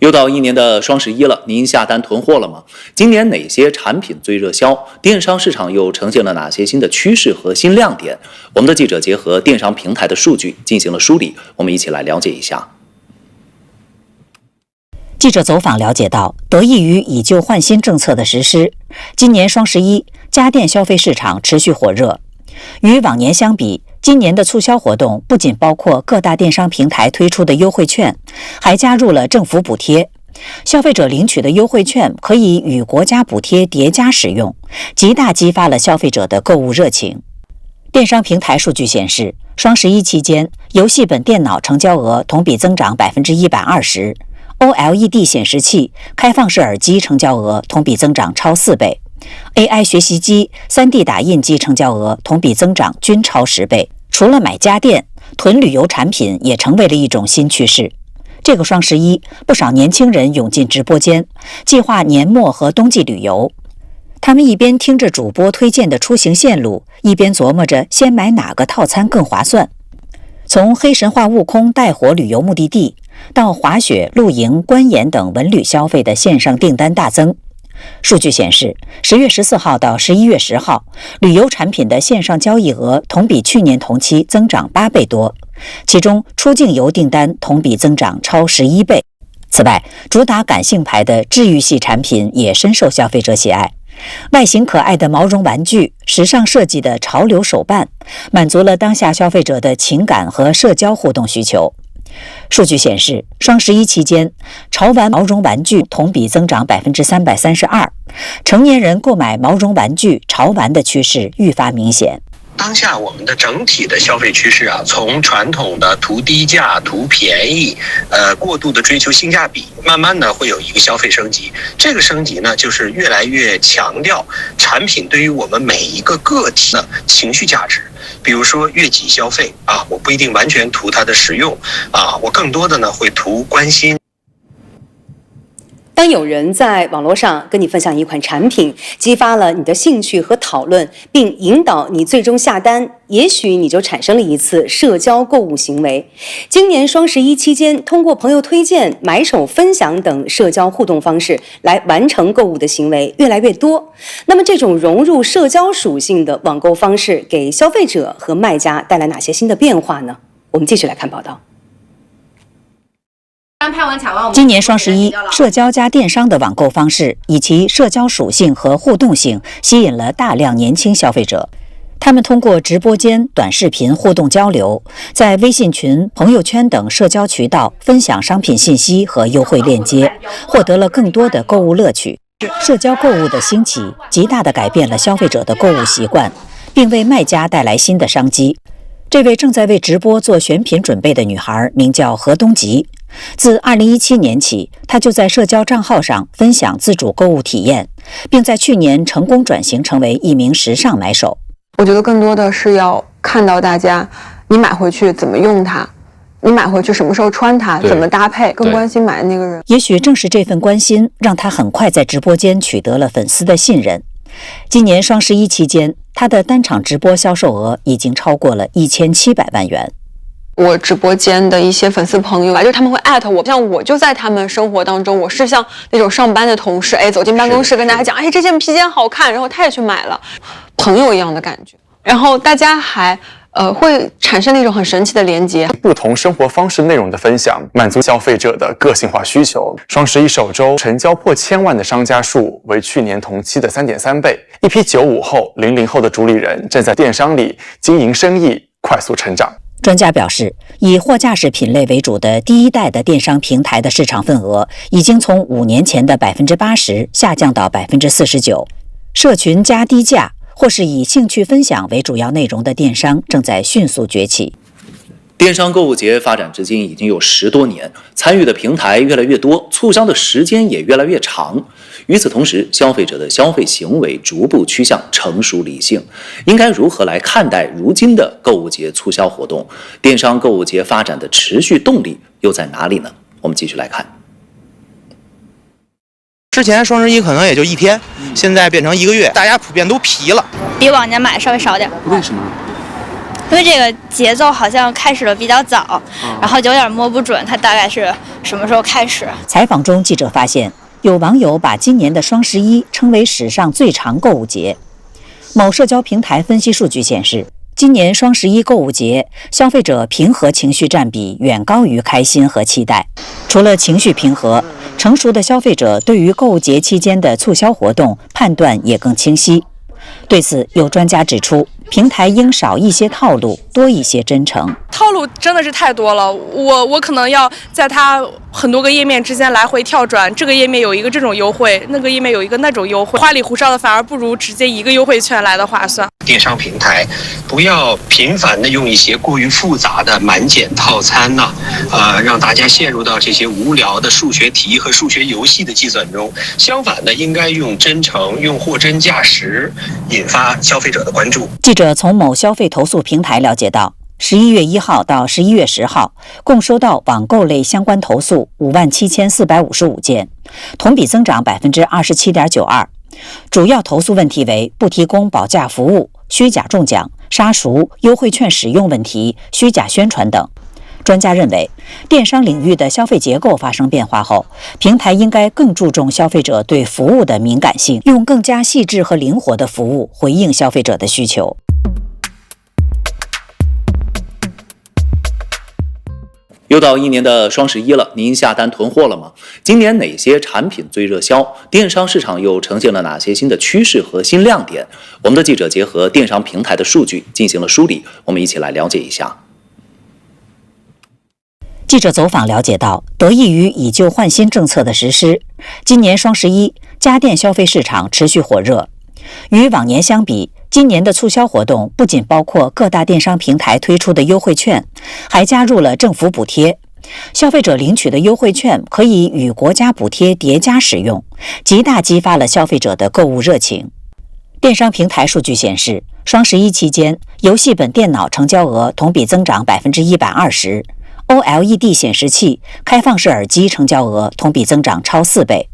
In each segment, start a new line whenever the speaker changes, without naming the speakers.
又到一年的双11了，您下单囤货了吗？今年哪些产品最热销？电商市场又呈现了哪些新的趋势和新亮点？我们的记者结合电商平台的数据进行了梳理，我们一起来了解一下。
记者走访了解到，得益于以旧换新政策的实施，今年双11家电消费市场持续火热。与往年相比，今年的促销活动不仅包括各大电商平台推出的优惠券，还加入了政府补贴。消费者领取的优惠券可以与国家补贴叠加使用，极大激发了消费者的购物热情。电商平台数据显示，双11期间，游戏本电脑成交额同比增长120%，OLED 显示器、开放式耳机成交额同比增长超4倍。AI 学习机、3D 打印机成交额同比增长均超10倍。除了买家电，囤旅游产品也成为了一种新趋势。这个双11，不少年轻人涌进直播间，计划年末和冬季旅游。他们一边听着主播推荐的出行线路，一边琢磨着先买哪个套餐更划算。从黑神话悟空带火旅游目的地，到滑雪、露营、观演等文旅消费的线上订单大增。数据显示，10月14号到11月10号，旅游产品的线上交易额同比去年同期增长8倍多，其中出境游订单同比增长超11倍。此外，主打感性牌的治愈系产品也深受消费者喜爱。外形可爱的毛绒玩具、时尚设计的潮流手办，满足了当下消费者的情感和社交互动需求。数据显示，双11期间，潮玩毛绒玩具同比增长332%，成年人购买毛绒玩具潮玩的趋势愈发明显。
当下我们的整体的消费趋势从传统的图低价、图便宜，过度的追求性价比，慢慢的会有一个消费升级。这个升级呢，就是越来越强调产品对于我们每一个个体的情绪价值。比如说悦己消费我不一定完全图它的实用我更多的呢会图关心。
当有人在网络上跟你分享一款产品，激发了你的兴趣和讨论，并引导你最终下单，也许你就产生了一次社交购物行为。今年双11期间，通过朋友推荐、买手分享等社交互动方式来完成购物的行为越来越多。那么这种融入社交属性的网购方式，给消费者和卖家带来哪些新的变化呢？我们继续来看报道。
今年双11，社交加电商的网购方式以其社交属性和互动性吸引了大量年轻消费者。他们通过直播间、短视频互动交流，在微信群、朋友圈等社交渠道分享商品信息和优惠链接，获得了更多的购物乐趣。社交购物的兴起，极大地改变了消费者的购物习惯，并为卖家带来新的商机。这位正在为直播做选品准备的女孩名叫何东吉。自2017年起，她就在社交账号上分享自主购物体验，并在去年成功转型成为一名时尚买手。
我觉得更多的是要看到大家，你买回去怎么用它，你买回去什么时候穿它，怎么搭配，更关心买的那个人。
也许正是这份关心，让她很快在直播间取得了粉丝的信任。今年双11期间，她的单场直播销售额已经超过了1700万元。
我直播间的一些粉丝朋友就是他们会艾特我，像我就在他们生活当中，我是像那种上班的同事，走进办公室跟大家讲，这件披肩好看，然后他也去买了，朋友一样的感觉。然后大家还会产生那种很神奇的连接。
不同生活方式内容的分享，满足消费者的个性化需求。双11首周成交破1000万的商家数为去年同期的3.3倍。一批95后、00后的主理人正在电商里经营生意，快速成长。
专家表示，以货架式品类为主的第一代的电商平台的市场份额已经从5年前的80%下降到49%。社群加低价或是以兴趣分享为主要内容的电商正在迅速崛起。
电商购物节发展至今已经有10多年，参与的平台越来越多，促销的时间也越来越长。与此同时，消费者的消费行为逐步趋向成熟理性。应该如何来看待如今的购物节促销活动？电商购物节发展的持续动力又在哪里呢？我们继续来看。
之前双11可能也就1天，现在变成1个月，大家普遍都疲了，
比往年买稍微少点。
为什么？
因为这个节奏好像开始的比较早，然后就有点摸不准它大概是什么时候开始。
采访中，记者发现有网友把今年的双11称为史上最长购物节。某社交平台分析数据显示，今年双11购物节，消费者平和情绪占比远高于开心和期待。除了情绪平和，成熟的消费者对于购物节期间的促销活动判断也更清晰。对此，有专家指出，平台应少一些套路，多一些真诚。
套路真的是太多了，我可能要在它很多个页面之间来回跳转，这个页面有一个这种优惠，那个页面有一个那种优惠，花里胡哨的反而不如直接一个优惠券来的划算。
电商平台不要频繁的用一些过于复杂的满减套餐呐，让大家陷入到这些无聊的数学题和数学游戏的计算中。相反的，应该用真诚、用货真价实，引发消费者的关注。
记者从某消费投诉平台了解到，11月1号到11月10号，共收到网购类相关投诉57455件，同比增长27.92%。主要投诉问题为不提供保价服务、虚假中奖、杀熟、优惠券使用问题、虚假宣传等。专家认为，电商领域的消费结构发生变化后，平台应该更注重消费者对服务的敏感性，用更加细致和灵活的服务回应消费者的需求。
又到一年的双11了，您下单囤货了吗？今年哪些产品最热销？电商市场又呈现了哪些新的趋势和新亮点？我们的记者结合电商平台的数据进行了梳理，我们一起来了解一下。
记者走访了解到，得益于以旧换新政策的实施，今年双11家电消费市场持续火热。与往年相比，今年的促销活动不仅包括各大电商平台推出的优惠券，还加入了政府补贴。消费者领取的优惠券可以与国家补贴叠加使用，极大激发了消费者的购物热情。电商平台数据显示，双11期间，游戏本电脑成交额同比增长120%，OLED 显示器、开放式耳机成交额同比增长超4倍。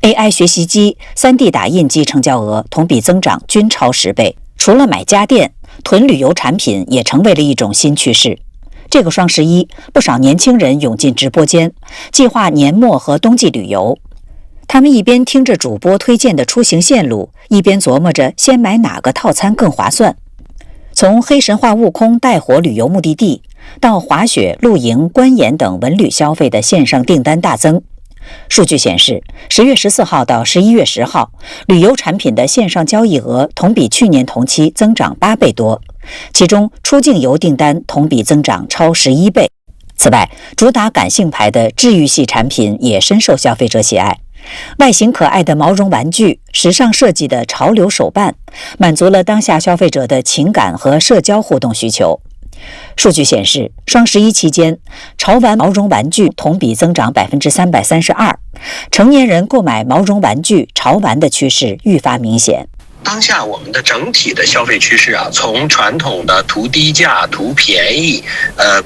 AI 学习机、3D 打印机成交额同比增长均超10倍。除了买家电，囤旅游产品也成为了一种新趋势。这个双11，不少年轻人涌进直播间，计划年末和冬季旅游。他们一边听着主播推荐的出行线路，一边琢磨着先买哪个套餐更划算。从黑神话悟空带火旅游目的地，到滑雪、露营、观演等文旅消费的线上订单大增。数据显示，10月14号到11月10号，旅游产品的线上交易额同比去年同期增长8倍多，其中出境游订单同比增长超11倍。此外，主打感性牌的治愈系产品也深受消费者喜爱。外形可爱的毛绒玩具、时尚设计的潮流手办，满足了当下消费者的情感和社交互动需求。数据显示，双11期间，潮玩毛绒玩具同比增长332%，成年人购买毛绒玩具潮玩的趋势愈发明显。
当下我们的整体的消费趋势啊，从传统的图低价、图便宜，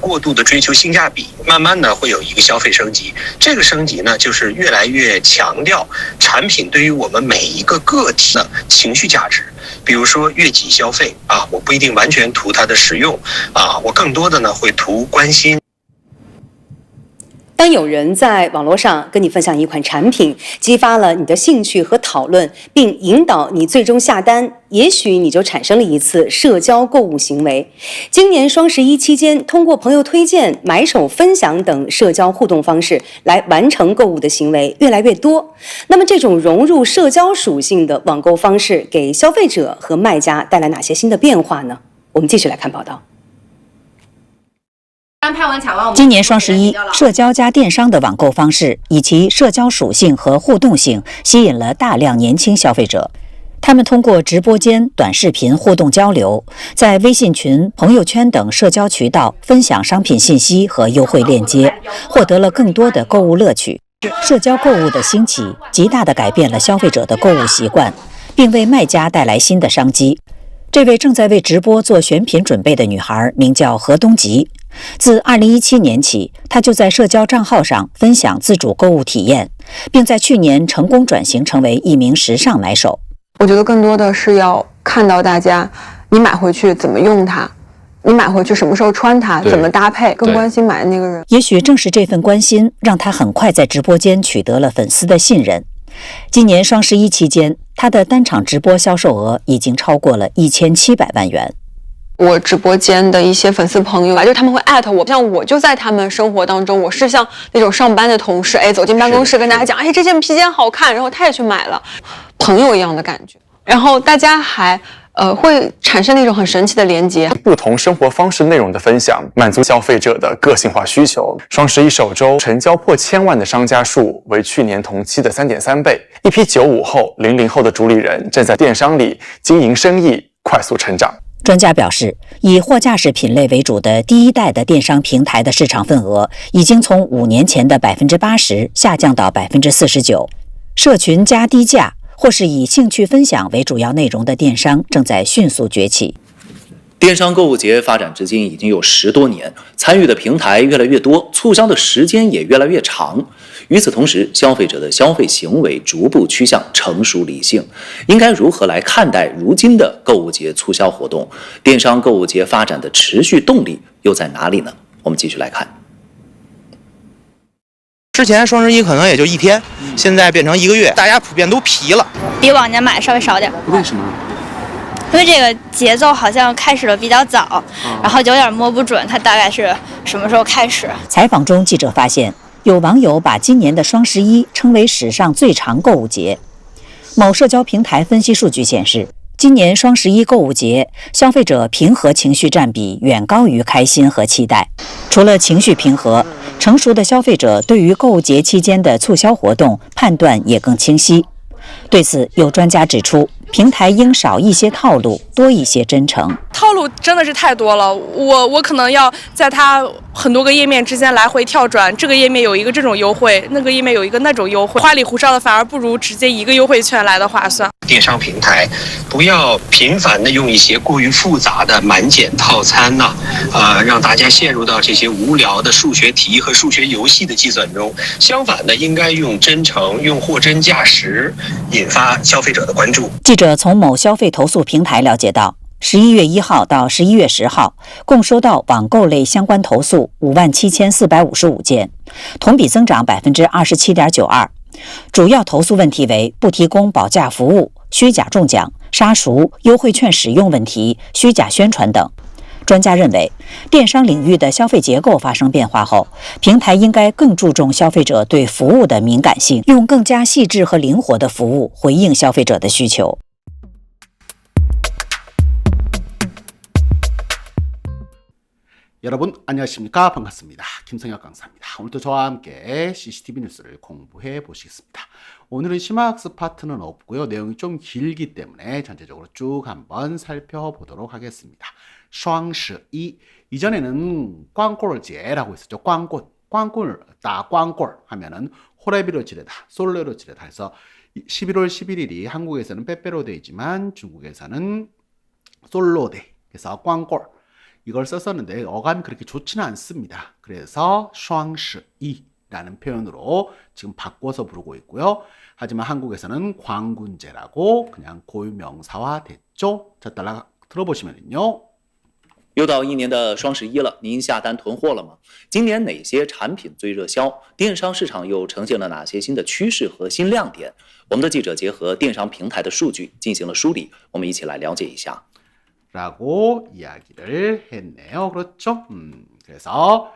过度的追求性价比，慢慢的会有一个消费升级。这个升级呢，就是越来越强调产品对于我们每一个个体的情绪价值。比如说悦己消费啊，我不一定完全图它的实用啊，我更多的呢会图关心。
当有人在网络上跟你分享一款产品，激发了你的兴趣和讨论，并引导你最终下单，也许你就产生了一次社交购物行为。今年双11期间，通过朋友推荐、买手分享等社交互动方式来完成购物的行为越来越多。那么，这种融入社交属性的网购方式，给消费者和卖家带来哪些新的变化呢？我们继续来看报道。
今年双11，社交加电商的网购方式以其社交属性和互动性，吸引了大量年轻消费者。他们通过直播间、短视频互动交流，在微信群、朋友圈等社交渠道分享商品信息和优惠链接，获得了更多的购物乐趣。社交购物的兴起，极大地改变了消费者的购物习惯，并为卖家带来新的商机。这位正在为直播做选品准备的女孩名叫何东吉。自2017年起，她就在社交账号上分享自主购物体验，并在去年成功转型成为一名时尚买手。
我觉得更多的是要看到大家，你买回去怎么用它，你买回去什么时候穿它，怎么搭配，更关心买的那个人。
也许正是这份关心，让他很快在直播间取得了粉丝的信任。今年双11期间，他的单场直播销售额已经超过了1700万元。
我直播间的一些粉丝朋友吧，就是他们会艾特我，像我就在他们生活当中，我是像那种上班的同事，走进办公室跟大家讲，这件披肩好看，然后他也去买了，朋友一样的感觉。然后大家还会产生那种很神奇的连接，
不同生活方式内容的分享，满足消费者的个性化需求。双11首周成交破1000万的商家数为去年同期的3.3倍，一批95后、00后的主理人正在电商里经营生意，快速成长。
专家表示，以货架式品类为主的第一代的电商平台的市场份额已经从5年前的80%下降到49%。社群加低价或是以兴趣分享为主要内容的电商正在迅速崛起。
电商购物节发展至今已经有10多年，参与的平台越来越多，促销的时间也越来越长。与此同时，消费者的消费行为逐步趋向成熟理性。应该如何来看待如今的购物节促销活动？电商购物节发展的持续动力又在哪里呢？我们继续来看。
之前双11可能也就1天，现在变成1个月，大家普遍都疲了，
比往年买的稍微少点。
为什么？
因为这个节奏好像开始的比较早，然后有点摸不准它大概是什么时候开始。
采访中，记者发现有网友把今年的双11称为史上最长购物节。某社交平台分析数据显示，今年双11购物节，消费者平和情绪占比远高于开心和期待。除了情绪平和，成熟的消费者对于购物节期间的促销活动判断也更清晰。对此，有专家指出，平台应少一些套路，多一些真诚。
套路真的是太多了，我可能要在它很多个页面之间来回跳转，这个页面有一个这种优惠，那个页面有一个那种优惠，花里胡哨的反而不如直接一个优惠券来的划算。
电商平台不要频繁的用一些过于复杂的满减套餐呐，让大家陷入到这些无聊的数学题和数学游戏的计算中。相反的，应该用真诚、用货真价实，引发消费者的关注。
记者从某消费投诉平台了解到，11月1号到11月10号，共收到网购类相关投诉57455件，同比增长27.92%。主要投诉问题为不提供保价服务、虚假中奖、杀熟、优惠券使用问题、虚假宣传等。专家认为，电商领域的消费结构发生变化后，平台应该更注重消费者对服务的敏感性，用更加细致和灵活的服务回应消费者的需求。
여러분 안녕하십니까? 반갑습니다. 김성혁 강사입니다. 오늘도 저와 함께 CCTV 뉴스를 공부해 보시겠습니다. 오늘은 심화학습 파트는 없고요. 내용이 좀 길기 때문에 전체적으로 쭉 한번 살펴보도록 하겠습니다. 双十一 이전에는 꽝골제라고 있었죠. 꽝골, 다 꽝골 하면은 호래비로 지르다, 솔로로 지르다 해서 11월 11일이 한국에서는 빼빼로 데이지만 중국에서는 솔로 데이. 그래서 꽝골 이걸 썼었는데 어감이 그렇게 좋지는 않습니다. 그래서 双十一 라는 표현으로 지금 바꿔서 부르고 있고요. 하지만 한국에서는 광군제라고 그냥 고유명사화 됐죠. 자, 따라 들어보시면요.
又到1年的双11了，您下单囤货了吗？今年哪些产品最热销？电商市场又呈现了哪些新的趋势和新亮点？我们的记者结合电商平台的数据进行了梳理，我们一起来了解一下。
라고 이야기를 했네요. 그렇죠? 그래서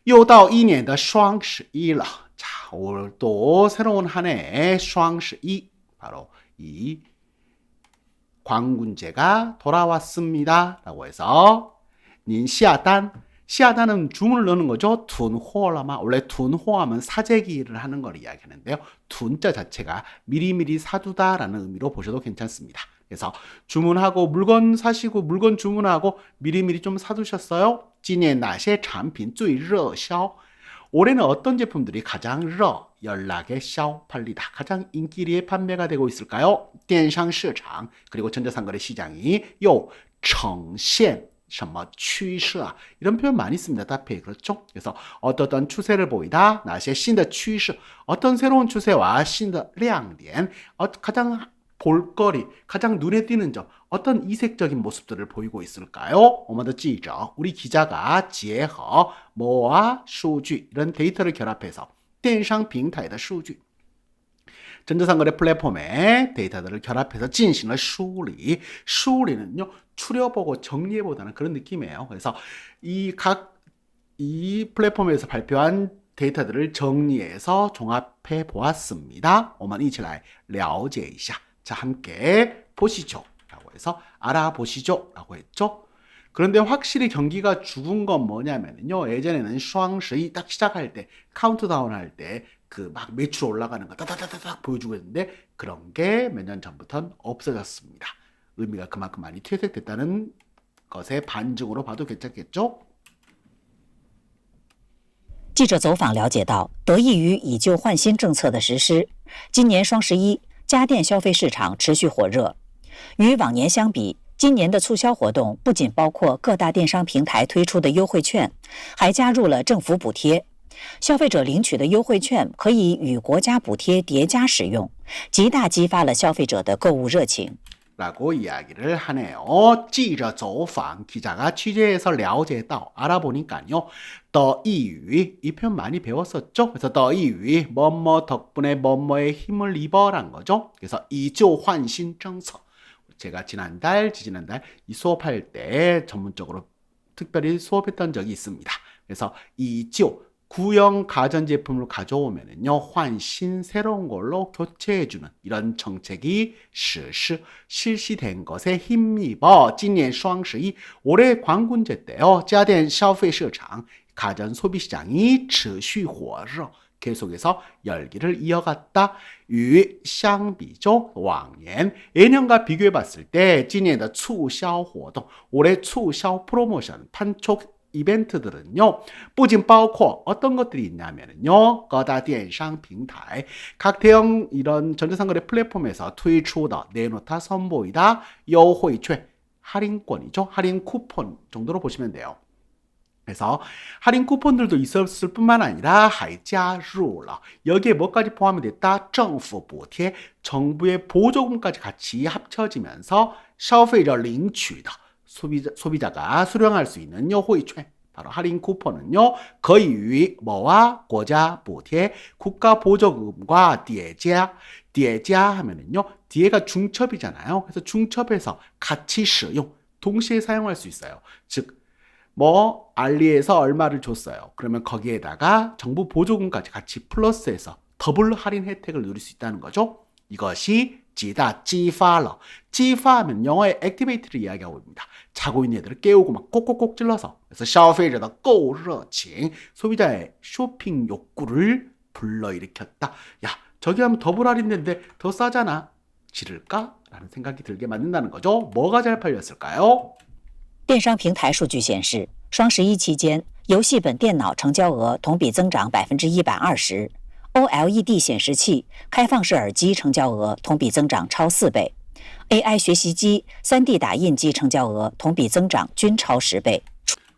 又到1年的双十一了. 자, 오늘 또 새로운 한 해의 双十一 바로 이 광군제가 돌아왔습니다. 라고 해서 您下单 시아단은 주문을 넣는 거죠. 둔호라마. 원래 둔호하면 사재기를 하는 걸 이야기하는데요. 둔자 자체가 미리미리 사두다라는 의미로 보셔도 괜찮습니다. 그래서 주문하고 물건 사시고 물건 주문하고 미리미리 좀 사두셨어요? 今年哪些产品最热销? 올해는 어떤 제품들이 가장 연락에 샤오 팔리다 가장 인기리에 판매가 되고 있을까요? 电商市场 그리고 전자상거래 시장이 요呈现 什么趋势 이런 표현 많이 씁니다. 답해 그렇죠? 그래서 어떤 추세를 보이다, 나의 新的趋势 어떤 새로운 추세와 新的亮点 가장 볼거리, 가장 눈에 띄는 점, 어떤 이색적인 모습들을 보이고 있을까요? 我们的记者, 우리 기자가 结合 뭐와 数据 이런 데이터를 결합해서 电商平台的数据 전자상거래 플랫폼의 데이터들을 결합해서 진행을梳理.梳理는요, 추려보고 정리해보다는 그런 느낌이에요. 그래서 이 플랫폼에서 발표한 데이터들을 정리해서 종합해 보았습니다. 我们一起来了解一下. 자, 함께 보시죠. 라고 해서 알아보시죠. 라고 했죠. 그런데 확실히 경기가 죽은 건 뭐냐면요. 예전에는 双十一딱 시작할 때, 카운트다운 할 때, 그 막 매출 올라가는 거 따다다다닥 보여주고 있는데, 그런 게 몇 년 전부터는 없어졌습니다. 의미가 그만큼 많이 퇴색됐다는 것의 반증으로 봐도 괜찮겠죠?
记者走访了解到，得益于以旧换新政策的实施，今年双十一家电消费市场持续火热。与往年相比，今年的促销活动不仅包括各大电商平台推出的优惠券，还加入了政府补贴。消费者领取的优惠券可以与国家补贴叠加使用，极大激发了消费者的购物热情。
라고 이야기를 하네요. 记者走访 기자가 취재해서 了解到 알아보니까요. 得益于 이 표현 많이 배웠었죠. 그래서 得益于 뭐뭐 덕분에 뭐뭐에 힘을 입어란 거죠. 그래서 以旧换新政策 제가 지난달, 지지난달 이 수업할 때 전문적으로 특별히 수업했던 적이 있습니다. 그래서 以旧 구형 가전제품을 가져오면은요, 환신 새로운 걸로 교체해주는 이런 정책이 실시된 것에 힘입어 今年双十一 올해 광군제 때요, 家电消费市场 가전 소비 시장이 持续火热 계속해서 열기를 이어갔다. 与相比죠往年 예년과 비교해 봤을 때 今年的促销活动 올해 促销 프로모션 판촉 이벤트들은요, 不仅包括 어떤 것들이 있냐면요, 各大电商平台 각 대형 이런 전자상거래 플랫폼에서 推出的 내놓다 선보이다 优惠券 할인권이죠. 할인 쿠폰 정도로 보시면 돼요. 그래서 할인 쿠폰들도 있었을 뿐만 아니라 还加入了 여기에 뭐까지 포함이 됐다? 政府补贴 정부의 보조금까지 같이 합쳐지면서 消费者领取的 소비자가 수령할 수 있는优惠券 바로 할인 쿠폰은요, 可以与 뭐와 国家补贴 국가 보조금과 叠加 叠加 하면은요, 뒤에가 중첩이잖아요. 그래서 중첩해서 같이使用 동시에 사용할 수 있어요. 즉 뭐 알리에서 얼마를 줬어요. 그러면 거기에다가 정부 보조금까지 같이 플러스해서 더블 할인 혜택을 누릴 수 있다는 거죠. 이것이 极大激发了 激发하면 영어의 액티베이트를 이야기하고 있습니다. 자고 있는 애들을 깨우고 막 꼭꼭꼭 찔러서 그래서 消费者的购物热情 소비자의 쇼핑 욕구를 불러일으켰다. 야, 저기 하면 더블 할인인데 더 싸잖아. 지를까? 라는 생각이 들게 만든다는 거죠. 뭐가 잘 팔렸을까요?
电商平台数据显示，双十一期间，游戏本电脑成交额同比增长120%。OLED 显示器、开放式耳机成交额同比增长超4倍 ，AI 学习机、3D 打印机成交额同比增长均超10倍。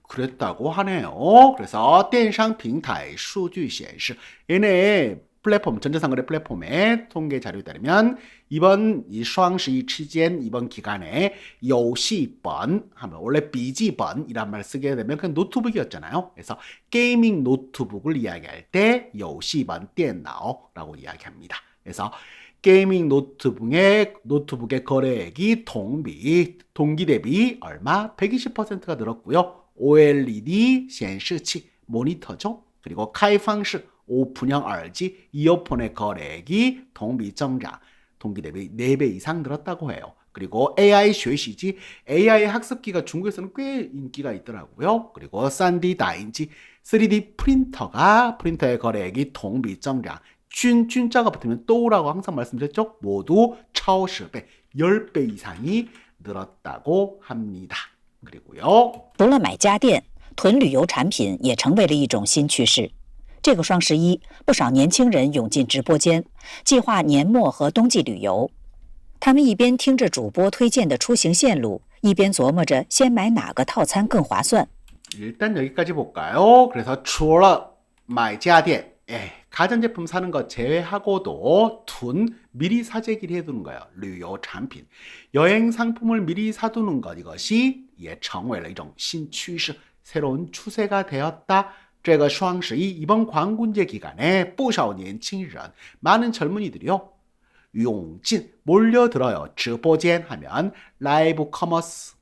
그랬다고 하네요. 그래서 电商平台数据显示 얘네 플랫폼, 전자상거래 플랫폼의 통계 자료에 따르면 이번 이 双十一 期间 이번 기간에 游戏本 하면 원래 비지번이란 말 쓰게 되면 그냥 노트북이었잖아요. 그래서 게이밍 노트북을 이야기할 때 游戏本电脑라고 이야기합니다. 그래서 게이밍 노트북의 거래액이 동기 대비 얼마? 120%가 늘었고요. OLED 显示器 모니터죠. 그리고 开放式 오픈형 RG 이어폰의 거래액이 동비增长, 동기 대비 4배 이상 늘었다고 해요. 그리고 AI 学习机, AI 학습기가 중국에서는 꽤 인기가 있더라고요. 그리고 3D 打印机, 3D 프린터의 거래액이 동비 增长, 춘자가 붙으면 또라고 항상 말씀드렸죠. 모두 超10배, 10배 이상이 늘었다고 합니다. 그리고요.
除了买家电，囤旅游产品也成为了一种新趋势。 这个双十一，不少年轻人涌进直播间，计划年末和冬季旅游。他们一边听着主播推荐的出行线路，一边琢磨着先买哪个套餐更划算。
일단 여기까지 볼까요? 그래서 除了买家电 가전제품 사는 거 제외하고도 미리 사재기를 해두는 거예요. 旅游产品 여행 상품을 미리 사두는 것 이것이 也成为了一种新趋势 새로운 추세가 되었다. 这个双十一 이번 광군제 기간에 不少年轻人 많은 젊은이들이요. 涌进 몰려들어요. 直播间 하면 라이브 커머스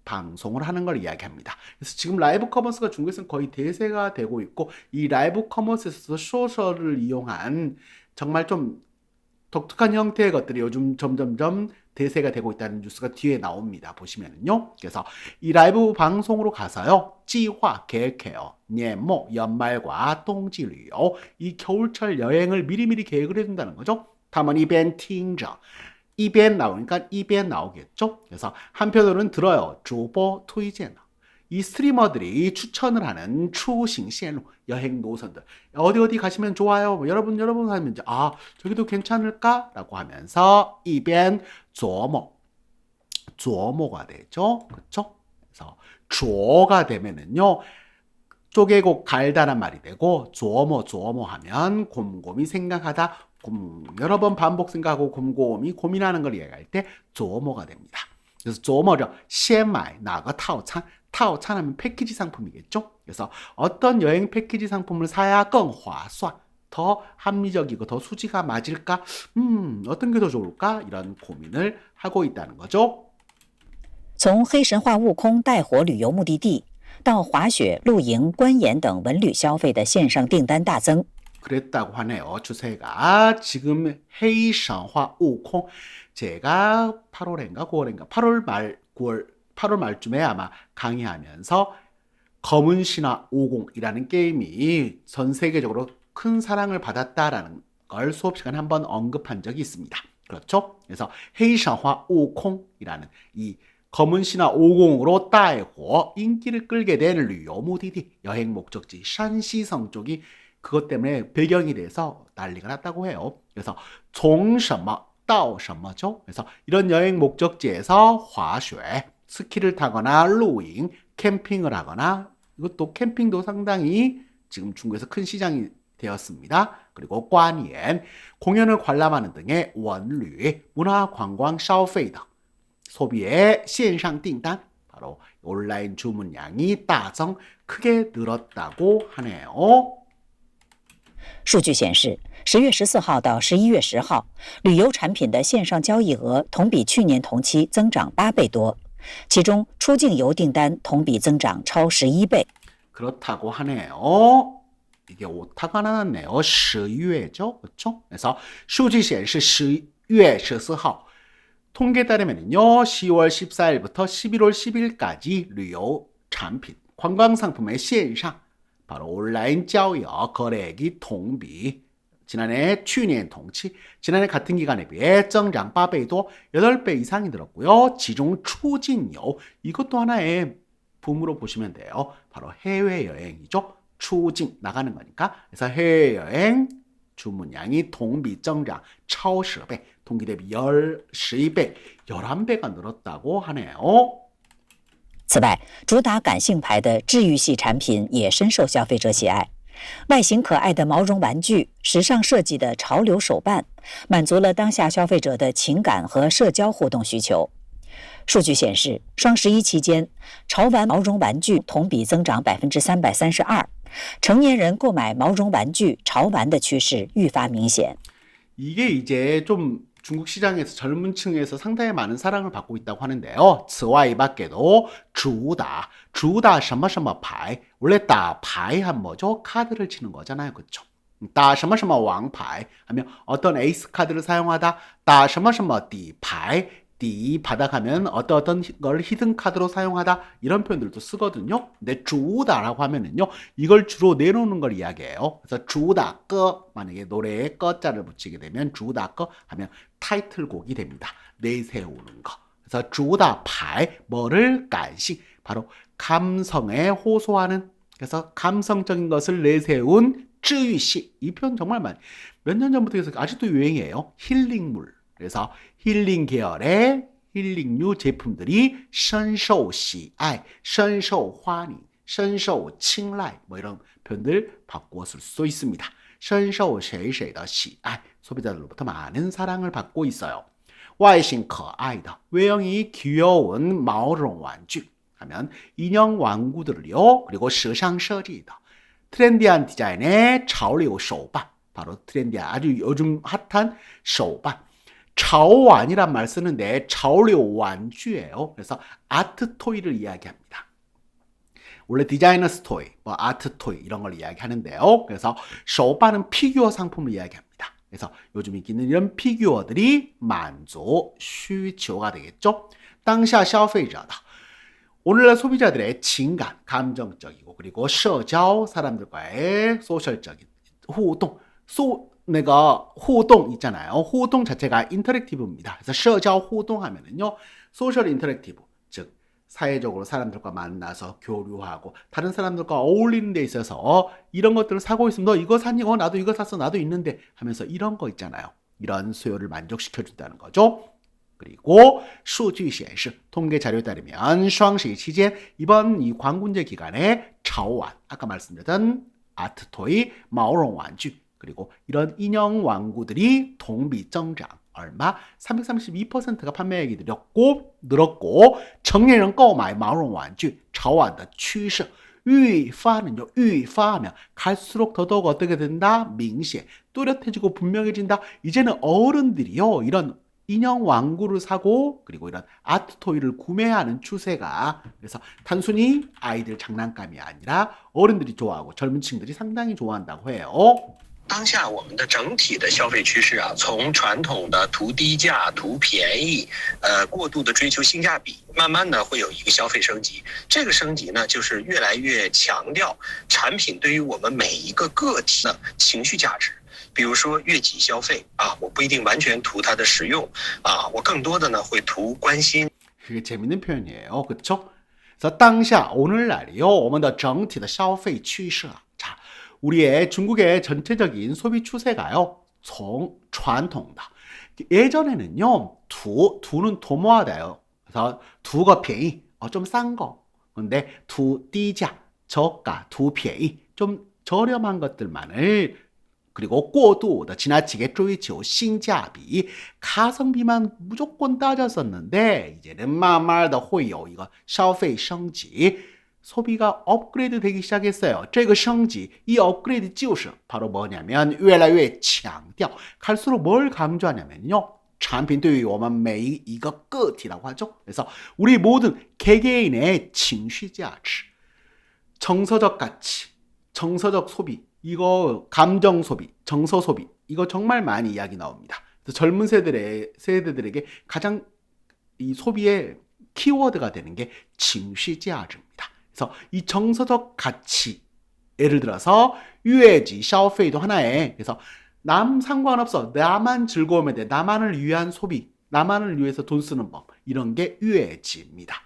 방송을 하는 걸 이야기합니다. 그래서 지금 라이브 커머스가 중국에서는 거의 대세가 되고 있고 이 라이브 커머스에서 소셜을 이용한 정말 좀 독특한 형태의 것들이 요즘 점점점 대세가 되고 있다는 뉴스가 뒤에 나옵니다. 보시면은요. 그래서 이 라이브 방송으로 가서요. 计划 계획해요. 年末 연말과 冬季旅游 이 겨울철 여행을 미리미리 계획을 해둔다는 거죠. 他们一边听着 이변 나오니까 이변 나오겠죠. 그래서 한편으로는 들어요. 主播推荐 이 스트리머들이 추천을 하는 出行线路 여행 노선들 어디 가시면 좋아요. 뭐 여러분 하면 이제 저기도 괜찮을까? 라고 하면서 이변 琢磨가 되죠. 그렇죠? 그래서 琢가 되면은요. 쪼개고 갈다란 말이 되고 琢磨 하면 곰곰이 생각하다 여러 번 반복 생각하고 곰곰이 고민하는 걸 이야기할 때 琢磨가 됩니다. 그래서 琢磨죠. 先买哪个套餐 套餐 하면 패키지 상품이겠죠. 그래서 어떤 여행 패키지 상품을 사야 更划算 더 합리적이고 더 수지가 맞을까? 어떤 게 더 좋을까? 이런 고민을 하고 있다는 거죠.
从黑神话悟空带火旅游目的地到滑雪、露营、观演等文旅消费的线上订单大增。
그랬다고 하네요. 추세가 지금 헤이상화 우콩 제가 8월인가 9월인가 8월 말쯤에 아마 강의하면서 검은 신화 50이라는 게임이 전 세계적으로 큰 사랑을 받았다라는 걸 수업 시간에 한번 언급한 적이 있습니다. 그렇죠? 그래서 헤이상화 우콩이라는 이 검은 신화 50으로 따이호 인기를 끌게 된旅游目的地 여행 목적지 샨시성 쪽이 그것 때문에 배경이 돼서 난리가 났다고 해요. 그래서 从什么到什么죠. 그래서 이런 여행 목적지에서 滑雪 스키를 타거나 루잉, 캠핑을 하거나 이것도 캠핑도 상당히 지금 중국에서 큰 시장이 되었습니다. 그리고 观演 공연을 관람하는 등의 文旅 문화관광 消费等 소비의 线上订单 바로 온라인 주문량이 大增 크게 늘었다고 하네요.
数据显示，10月14号到11月10号，旅游产品的线上交易额同比去年同期增长8倍多，其中出境游订单同比增长超11倍。
그렇다고 하네요. 이게 오타가 나왔네요. 11月죠, 그렇죠? 그래서 数据显示10月14号 통계에 따르면요, 10월 14일부터 11월 10일까지 旅游产品 관광 상품의 线上 바로 온라인 交易 거래액이 동비 지난해去年 동치 지난해 같은 기간에 비해增长 8倍도 8배 이상이 늘었고요. 지중 추진요 이것도 하나의 붐으로 보시면 돼요. 바로 해외여행이죠. 추진 나가는 거니까. 그래서 해외여행 주문량이 동비增长 超10배 동기 대비 12배 11배가 늘었다고 하네요.
此外，主打感性牌的治愈系产品也深受消费者喜爱。外形可爱的毛绒玩具、时尚设计的潮流手办，满足了当下消费者的情感和社交互动需求。数据显示，双11期间，潮玩毛绒玩具同比增长332%，成年人购买毛绒玩具潮玩的趋势愈发明显。
이게 이제 좀 중국 시장에서 젊은 층에서 상당히 많은 사랑을 받고 있다고 하는데요. 此外 이 밖에도 주다 什么什么牌 원래 打牌한 뭐죠? 카드를 치는 거잖아요. 그렇죠? 打什么什么王牌 하면 어떤 에이스 카드를 사용하다 打什么什么底牌 디 받아가면 어떤 걸 히든 카드로 사용하다 이런 표현들도 쓰거든요. 근데 주다라고 하면은요 이걸 주로 내놓는 걸 이야기해요. 그래서 주다 꺼 만약에 노래에 꺼자를 붙이게 되면 주다 꺼 하면 타이틀곡이 됩니다. 내세우는 거. 그래서 주다 牌 뭐를 간식 바로 감성에 호소하는 그래서 감성적인 것을 내세운 治愈系 이 표현 정말 많이 몇 년 전부터 해서 아직도 유행이에요. 힐링물. 그래서 힐링 계열의 힐링류 제품들이 深受喜爱, 深受欢迎, 深受青睐 뭐 이런 표현들 바꾸어 쓸 수 있습니다. 深受谁谁的喜爱. 소비자들로부터 많은 사랑을 받고 있어요. 外形可爱的 외형이 귀여운 毛绒玩具 하면 인형玩具들을요. 그리고 时尚设计的 트렌디한 디자인의 潮流手办 바로 트렌디한 아주 요즘 핫한 手办. 潮玩이란 말 쓰는데 潮流玩具예요. 그래서 아트 토이를 이야기합니다. 원래 디자이너스 토이, 뭐 아트 토이 이런 걸 이야기하는데요. 그래서 手办은 피규어 상품을 이야기합니다. 그래서 요즘 인기 있는 이런 피규어들이 만족需求가 되겠죠. 当下消费者的 오늘날 소비자들의情感, 감정적이고 그리고 社交, 사람들과의 소셜적인互动,互动 있잖아요.互动 자체가 인터랙티브입니다. 그래서 社交 互动하면은요, 소셜 인터랙티브, 즉 사회적으로 사람들과 만나서 교류하고 다른 사람들과 어울리는 데 있어서 이런 것들을 사고 있으면 너 이거 샀니? 나도 이거 샀어. 나도 있는데 하면서 이런 거 있잖아요. 이런 수요를 만족시켜준다는 거죠. 그리고 数据显示 통계 자료에 따르면 双十一期间 이번 이 광군제 기간에 潮玩 아까 말씀드렸던 아트토이, 毛绒玩具 그리고 이런 인형玩具들이 동비增长 얼마? 332%가 판매액이 늘었고 成年人购买毛绒玩具潮玩的趋势 유파는요, 유파하면 갈수록 더더욱 어떻게 된다? 明显 뚜렷해지고 분명해진다. 이제는 어른들이요, 이런 인형玩具를 사고 그리고 이런 아트토이를 구매하는 추세가 그래서 단순히 아이들 장난감이 아니라 어른들이 좋아하고 젊은 층들이 상당히 좋아한다고 해요.
当下我们的整体的消费趋势啊，从传统的图低价、图便宜，过度的追求性价比，慢慢的会有一个消费升级。这个升级呢，就是越来越强调产品对于我们每一个个体的情绪价值。比如说悦己消费啊，我不一定完全图它的实用啊，我更多的呢会图关心。
그게 재밌는 표현이에요. 그렇죠? 그래서 当下 오늘날이요. 我们的整体的消费趋势. 자, 우리의 중국의 전체적인 소비 추세가요. 从传统的 예전에는요. 두는 도모하다요. 그래서 두가 便宜, 좀 싼 거. 근데 두 低价, 저가, 두 便宜, 좀 저렴한 것들만을 그리고 过度的 지나치게 追求性价比 가성비만 무조건 따졌었는데 이제는慢慢的会有一个消费升级 소비가 업그레이드 되기 시작했어요. 这个升级 이 업그레이드 就是 바로 뭐냐면 越来越强调 갈수록 뭘 강조하냐면요.产品对于我们每一个个体라고 하죠. 그래서 우리 모든 개개인의 情绪价值 정서적 가치, 정서적 소비 이거 감정 소비, 정서 소비 이거 정말 많이 이야기 나옵니다. 그래서 젊은 세대들에게 가장 이 소비의 키워드가 되는 게 情绪价值입니다. 그래서 이 정서적 가치 예를 들어서 悦己消费도 하나에 그래서 남 상관없어 나만 즐거우면 돼 나만을 위한 소비 나만을 위해서 돈 쓰는 법 이런 게 悦己입니다.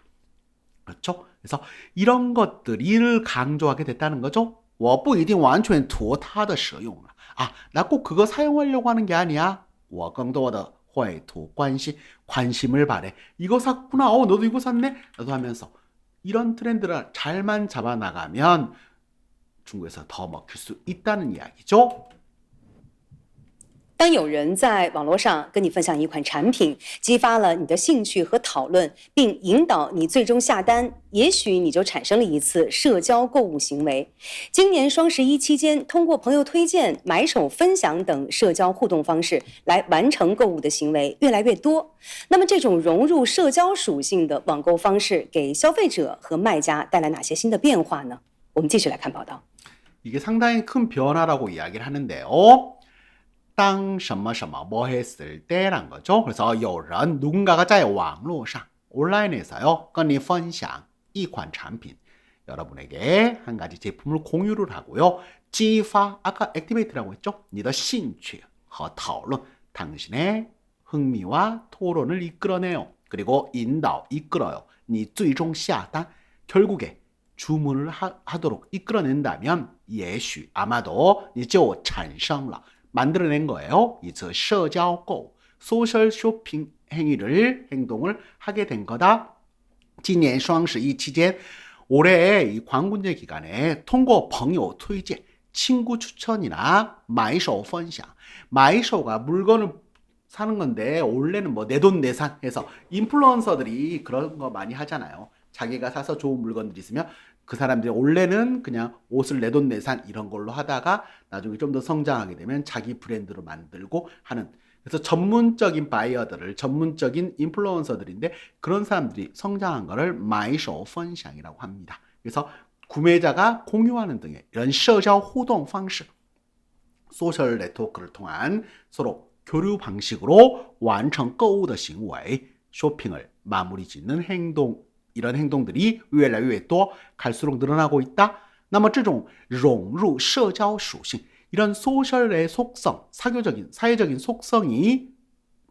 그렇죠? 그래서 이런 것들을 강조하게 됐다는 거죠. 我不一定完全图它的使用啊，나 꼭 그거 사용하려고 하는 게 아니야. 我更多的会图关心, 관심을 바래. 이거 샀구나. 너도 이거 샀네. 나도 하면서 이런 트렌드를 잘만 잡아나가면 중국에서 더 먹힐 수 있다는 이야기죠.
当有人在网络上跟你分享一款产品，激发了你的兴趣和讨论，并引导你最终下单，也许你就产生了一次社交购物行为。今年双十一期间，通过朋友推荐、买手分享等社交互动方式来完成购物的行为越来越多。那么，这种融入社交属性的网购方式，给消费者和卖家带来哪些新的变化呢？我们继续来看报道。
이게 상당히 큰 변화라고 이야기를 하는데요. 当什么什么뭐 했을 때란 거죠. 그래서 有人 누군가가 在网络上 온라인에서요. 跟你分享一款产品 여러분에게 한 가지 제품을 공유를 하고요. 激发 아까 액티베이트라고 했죠. 你的兴趣和讨论 당신의 흥미와 토론을 이끌어내요. 그리고 인导 이끌어요. 你最终下单 결국에 주문을 하도록 이끌어낸다면 也许 아마도 你就产生了 만들어낸 거예요. 이社交购物 소셜 쇼핑 행동을 하게 된 거다. 今年双十一期间 올해 이 광군제 기간에 통고朋友推荐 친구 추천이나 마이쇼 分享. 마이쇼가 물건을 사는 건데 원래는 뭐 내돈내산 해서 인플루언서들이 그런 거 많이 하잖아요. 자기가 사서 좋은 물건들이 있으면 그 사람들이 원래는 그냥 옷을 내돈내산 이런 걸로 하다가 나중에 좀 더 성장하게 되면 자기 브랜드로 만들고 하는, 그래서 전문적인 바이어들을, 전문적인 인플루언서들인데 그런 사람들이 성장한 거를 마이쇼 分享이라고 합니다. 그래서 구매자가 공유하는 등의 이런 社交互动方式, 소셜 네트워크를 통한 서로 교류 방식으로 완성 购物的行为, 쇼핑을 마무리 짓는 행동, 이런 행동들이 越来越多, 갈수록 늘어나고 있다. 那么这种融入社交属性, 이런 소셜의 속성, 사회적인 속성이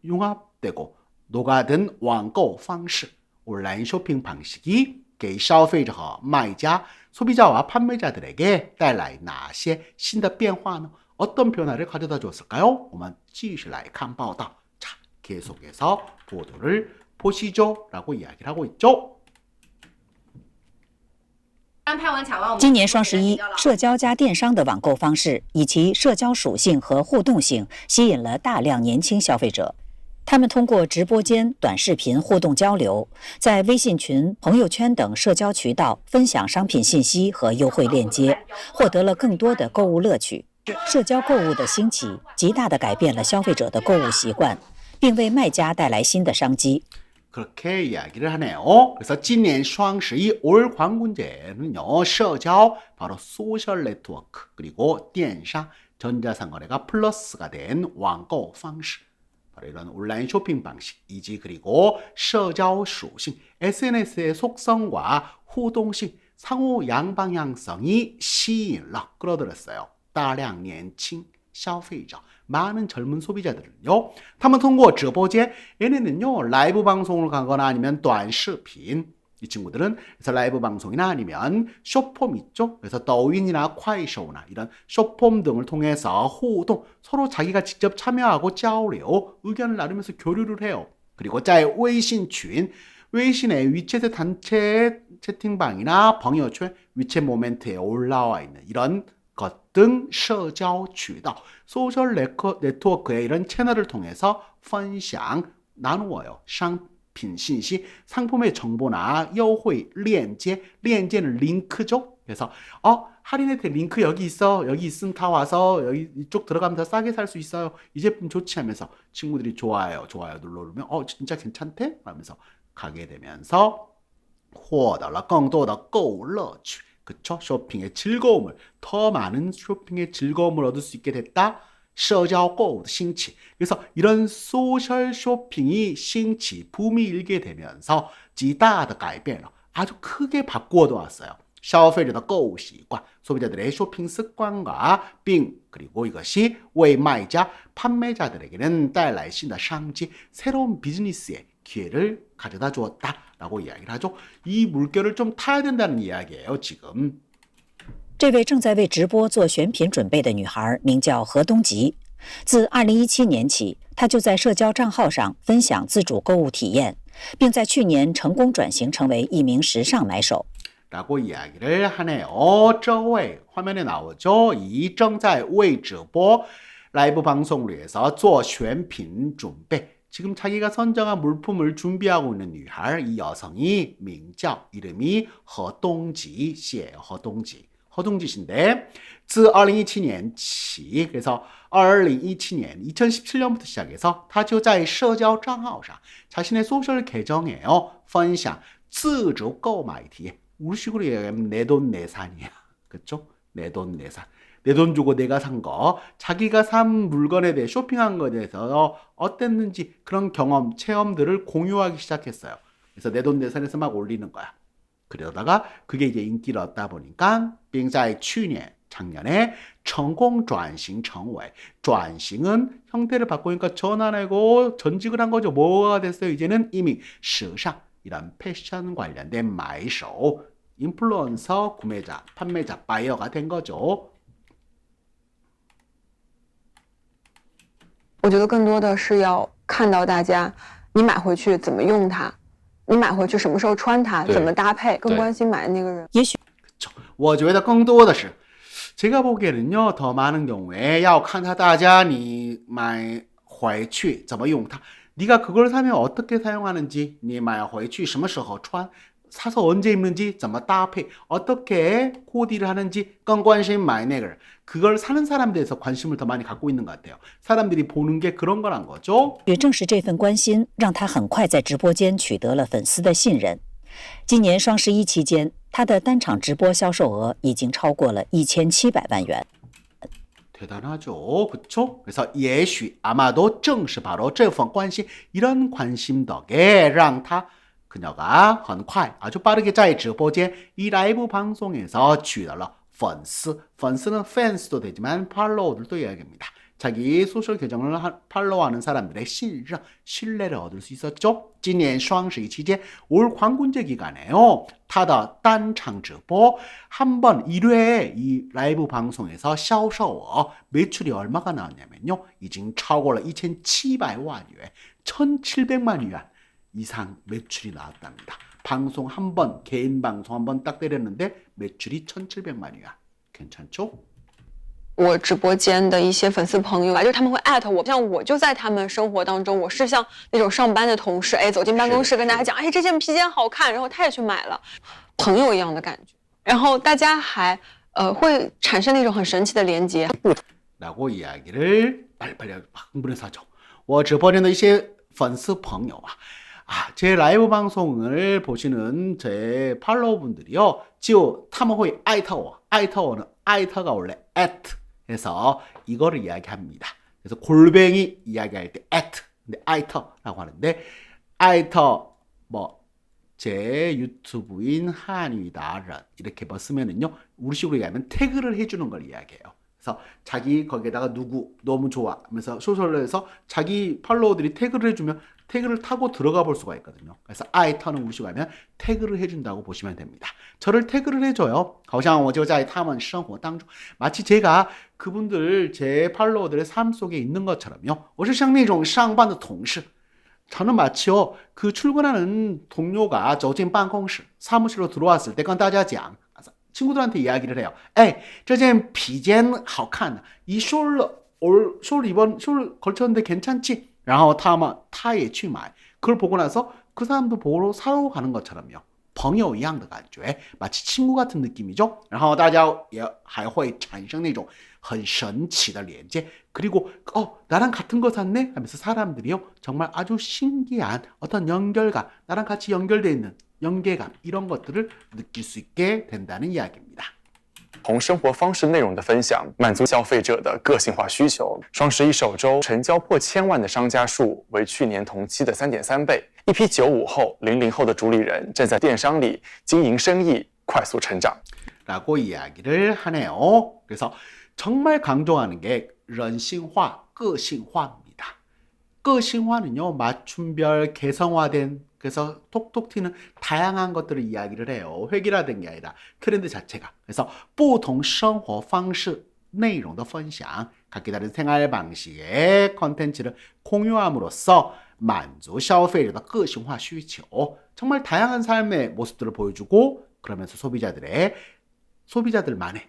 융합되고 녹아든 网购方式, 온라인 쇼핑 방식이 给消费者和卖家, 소비자와 판매자들에게 带来哪些新的变化呢? 어떤 변화를 가져다 주었을까요? 我们继续来看报道. 자, 계속해서 보도를 보시죠. 라고 이야기를 하고 있죠.
今年双11，社交加电商的网购方式以其社交属性和互动性，吸引了大量年轻消费者。他们通过直播间、短视频互动交流，在微信群、朋友圈等社交渠道分享商品信息和优惠链接，获得了更多的购物乐趣。社交购物的兴起，极大地改变了消费者的购物习惯，并为卖家带来新的商机。
그렇게 이야기를 하네요. 그래서 今年双十一 올 관군제는요, 社交, 바로 소셜 네트워크, 그리고 电商, 전자상거래가 플러스가 된 网购方式, 바로 이런 온라인 쇼핑 방식이지. 그리고 社交属性, SNS의 속성과互动性, 상호 양방향성이 吸引了, 끌어들였어요. 大量年轻消费者, 많은 젊은 소비자들은요, 他们通过直播间, 얘네는요, 라이브 방송을 가거나 아니면 短视频, 이 친구들은 그래서 라이브 방송이나 아니면 쇼폼 있죠? 그래서 더윈이나 콰이쇼나 이런 쇼폼 등을 통해서互动, 서로 자기가 직접 참여하고 交流, 의견을 나누면서 교류를 해요. 그리고 在微信群, 웨이신의 위챗의 단체 채팅방이나 朋友圈, 위챗 모멘트에 올라와 있는 이런 것 등 社交渠道, 소셜 네트워크의 이런 채널을 통해서 分享, 나누어요. 상품信息, 상품의 정보나 优惠链接, 链接는 링크죠. 그래서 할인 혜택 링크 여기 있어, 여기 있으면 다 와서 여기 이쪽 들어가면 더 싸게 살 수 있어요. 이 제품 좋지 하면서 친구들이 좋아요 눌러주면 진짜 괜찮대? 하면서 가게 되면서 获得了更多的购物乐趣. 그쵸? 쇼핑의 즐거움을, 더 많은 쇼핑의 즐거움을 얻을 수 있게 됐다. 社交购物的兴起. 그래서 이런 소셜 쇼핑이兴起, 붐이 일게 되면서 极大的改变了, 아주 크게 바꾸어도 왔어요. 消费者的购物习惯, 소비자들의 쇼핑 습관과 并 그리고 이것이 为卖家, 판매자들에게는 带来新的商机, 새로운 비즈니스의 기회를 가져다 주었다 라고 이야기를 하죠. 이 물결을 좀 타야 된다는 이야기예요, 지금.
这位正在为直播做选品准备的女孩名叫何东吉。自2017年起，她就在社交账号上分享自主购物体验，并在去年成功转型成为一名时尚买手。
라고 이야기를 하네요. 这位 화면에 나오죠. 이 正在为直播 라이브 방송을 위해서 做选品准备. 지금 자기가 선정한 물품을 준비하고 있는 女孩, 이 여성이名叫 이름이 何东吉, 씨예요. 何东吉. 허둥지신데 自2017年起, 그래서 2017년, 2017년부터 시작해서 他就在社交账号上 자신의 소셜 계정에요. 分享自主购买体验. 우리식으로 얘기하면 내돈내산이야. 그쵸? 내돈내산. 내 돈 주고 내가 산 거, 자기가 산 물건에 대해 쇼핑한 거에 대해서 어땠는지 그런 경험, 체험들을 공유하기 시작했어요. 그래서 내돈내산에서 막 올리는 거야. 그러다가 그게 이제 인기를 얻다 보니까 并在去年 작년에 成功转型成为 转型은 형태를 바꾸니까 전환하고 전직을 한 거죠. 뭐가 됐어요? 이제는 이미 时尚 이런 패션 관련된 买手 인플루언서, 구매자, 판매자, 바이어가 된 거죠.
我觉得更多的是要看到大家你买回去怎么用它，你买回去什么时候穿它，怎么搭配，更关心买的那个人。
也许
我觉得更多的是 제가 보기에는요, 더 많은 경우에 要看它大家你买回去怎么用它 네가 그걸 사면 어떻게 사용하는지 你买回去什么时候穿 사서 언제 입는지 怎么搭配 어떻게 코디를 하는지 更关心买那个人 그걸 사는 사람들에서 관심을 더 많이 갖고 있는 것 같아요. 사람들이 보는 게 그런 거란 거죠.
也正是这份关心，让他很快在直播间取得了粉丝的信任。今年双11期间，他的单场直播销售额已经超过了1700万元。
대단하죠. 그쵸? 그래서 예许아마도 正是 바로 这份关心 이런 관심 덕에 让他 그녀가 很快 아주 빠르게 在直播间 이 라이브 방송에서 取得了粉丝 粉丝는 fans도 되지만 팔로워들도 이야기합니다. 자기 소셜 계정을 팔로우하는 사람들의 신뢰를 얻을 수 있었죠. 今年双十一期间 올 광군제 기간에요. 他的单场直播 한 번 1회에 이 라이브 방송에서 销售额 매출이 얼마가 나왔냐면요. 이징 超过了 2,700만 yuan, 1,700만 yuan 이상 매출이 나왔답니다. 방송 한 번, 개인 방송 한 번 딱 때렸는데 매출이 1,700만 yuan. 괜찮죠?
我直播间的一些粉丝朋友吧，就是他们会艾特我，像我就在他们生活当中，我是像那种上班的同事，走进办公室跟大家讲，这件披肩好看，然后他也去买了，朋友一样的感觉，然后大家还会产生那种很神奇的连接。
라고 이야기를 빨리빨리 흥분해서 하죠. 我直播间的一些粉丝朋友제 라이브 방송을 보시는 제 팔로우분들이요. 지금 他们会艾特我,艾特我는艾特가 원래 at 해서 이거를 이야기합니다. 그래서 골뱅이 이야기할 때 at, 근데艾特라고 하는데艾特 제 유튜브인 한유다른 이렇게 쓰면은요. 우리식으로 얘기하면 태그를 해주는 걸 이야기해요. 그래서 자기 거기에다가 누구 너무 좋아 하면서 소셜에서 자기 팔로워들이 태그를 해주면 태그를 타고 들어가 볼 수가 있거든요. 그래서艾特는 우리식으로 하면 태그를 해준다고 보시면 됩니다. 저를 태그를 해줘요. 好像我就在他们生活当中 마치 제가 그분들 제 팔로워들의 삶 속에 있는 것처럼요. 我是像那种上班的同事 저는 마치요 그 출근하는 동료가 走进办公室 사무실로 들어왔을 때跟大家讲 친구들한테 이야기를 해요. 这件披肩好看이 숄 걸쳤는데 괜찮지? 然后他也去买 그걸 보고 나서 그 사람도 보러 사러 가는 것처럼요. 朋友一样的感觉 마치 친구 같은 느낌이죠. 然后大家也还会产生那种很神奇的连接 그리고 나랑 같은 거 샀네? 하면서 사람들이요 정말 아주 신기한 어떤 연결감 나랑 같이 연결되어 있는 연계감 이런 것들을 느낄 수 있게 된다는 이야기입니다.
从生活方式内容的分享，满足消费者的个性化需求。双11首周成交破1000万的商家数为去年同期的3.3倍。一批95后、00后的主理人正在电商里经营生意，快速成长。
라고 이야기를 하네요. 그래서 정말 강조하는 게人性化, 个性化입니다. 个性化는요 맞춤별 개성화된 그래서 톡톡 튀는 다양한 것들을 이야기를 해요. 획일화된 게 아니라 트렌드 자체가. 그래서 不同生活方式内容的分享 각기 다른 생활 방식의 컨텐츠를 공유함으로써 만족消费者的个性化需求 정말 다양한 삶의 모습들을 보여주고 그러면서 소비자들만의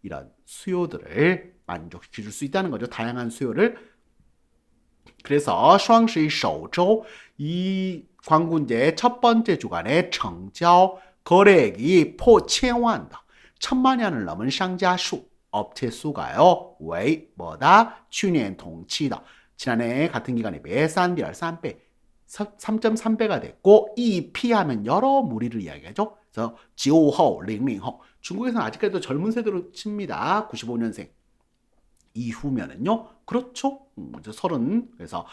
이런 수요들을 만족시킬 수 있다는 거죠. 다양한 수요를. 그래서 双十一首周 이 광군제 첫 번째 주간에成交 거래액이破千万的 1000만元을 넘은 상자 수 업체 수가요. 왜 뭐다? 去年同期的 지난해 같은 기간에 비해 3.3배 3.3배가 됐고 이 피하면 여러 무리를 이야기하죠. 그래서 95호, 00호 중국에서는 아직까지도 젊은 세대로 칩니다. 95년생 이후면은요. 그렇죠. 30 그래서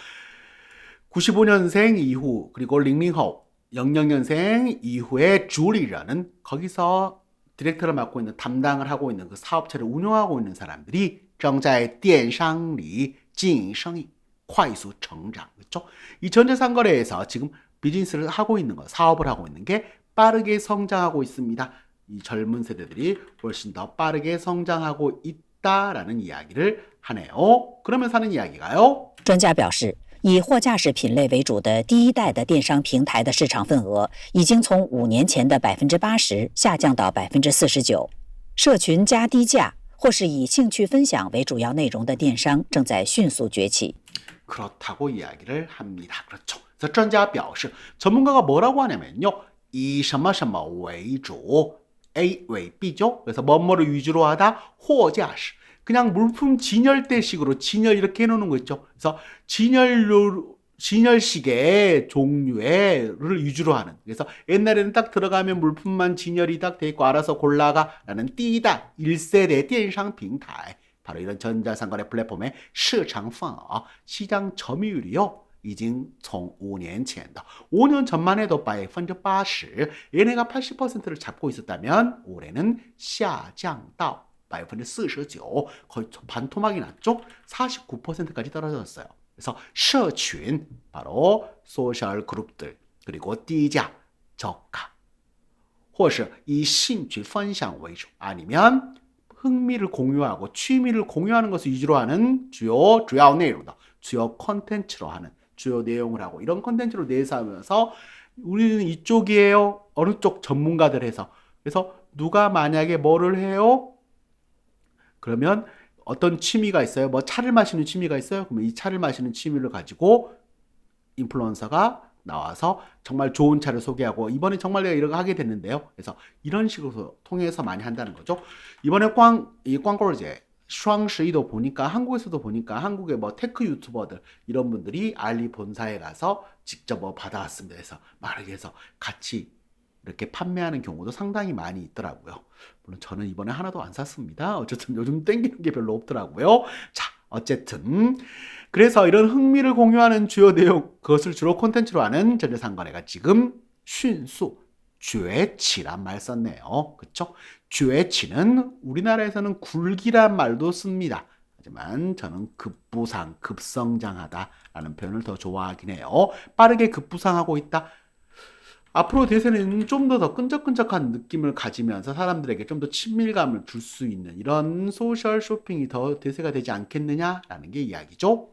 95년생 이후 그리고 00호 00년생 이후의 주리라는 거기서 디렉터를 맡고 있는 담당을 하고 있는 그 사업체를 운영하고 있는 사람들이 正在电商里经营生意快速成长 그렇죠? 이 전자상거래에서 지금 비즈니스를 하고 있는 거 사업을 하고 있는 게 빠르게 성장하고 있습니다. 이 젊은 세대들이 훨씬 더 빠르게 성장하고 있다라는 이야기를 하네요. 그러면서 하는 이야기가요.
专家表示，以货架式品类为主的第一代的电商平台的市场份额已经从5年前的80%下降到49%。社群加低价、或是以兴趣分享为主要内容的电商正在迅速崛起。
그렇다고 이야기를 합니다. 그렇죠. 그래서 专家表示 전문가가 뭐라고 하냐면요. 以什么什么为主 A 为 B죠. 그래서 뭐뭐를 위주로 하다 货架式 그냥 물품 진열대식으로 진열 이렇게 해놓는 거 있죠. 그래서 진열식의 종류를 위주로 하는. 그래서 옛날에는 딱 들어가면 물품만 진열이 딱 돼 있고 알아서 골라가라는 第一代 1세대 电商平台 바로 이런 전자상거래 플랫폼의 市场份额 시장 점유율이요. 已经从5年前的 5년 전만 해도 80%, 얘네가 80%를 잡고 있었다면 올해는 下降到 49%, 거의 반토막이 났죠. 49%까지 떨어졌어요. 그래서 社群 바로 소셜 그룹들 그리고 低价 저가 或是以兴趣分享为主 아니면 흥미를 공유하고 취미를 공유하는 것을 위주로 하는 주요 내용도 주요 컨텐츠로 하는 주요 내용을 하고 이런 컨텐츠로 내세우면서 우리는 이쪽이에요. 어느 쪽 전문가들 해서 그래서 누가 만약에 뭐를 해요? 그러면 어떤 취미가 있어요. 뭐 차를 마시는 취미가 있어요. 그러면 이 차를 마시는 취미를 가지고 인플루언서가 나와서 정말 좋은 차를 소개하고 이번에 정말 내가 이런 거 하게 됐는데요. 그래서 이런 식으로 통해서 많이 한다는 거죠. 이번에 이 광고제 双十一도 보니까 한국에서도 보니까 한국의 뭐 테크 유튜버들 이런 분들이 알리 본사에 가서 직접 뭐 받아왔습니다. 그래서 말하기 해서 같이 이렇게 판매하는 경우도 상당히 많이 있더라고요. 물론 저는 이번에 하나도 안 샀습니다. 어쨌든 요즘 땡기는 게 별로 없더라고요. 자, 어쨌든 그래서 이런 흥미를 공유하는 주요 내용 그것을 주로 콘텐츠로 하는 전자상거래가 지금 迅速 崛起란 말 썼네요. 그쵸? 崛起는 우리나라에서는 굴기란 말도 씁니다. 하지만 저는 급부상, 급성장하다 라는 표현을 더 좋아하긴 해요. 빠르게 급부상하고 있다. 앞으로 대세는 좀 더 끈적끈적한 느낌을 가지면서 사람들에게 좀 더 친밀감을 줄 수 있는 이런 소셜 쇼핑이 더 대세가 되지 않겠느냐라는 게 이야기죠.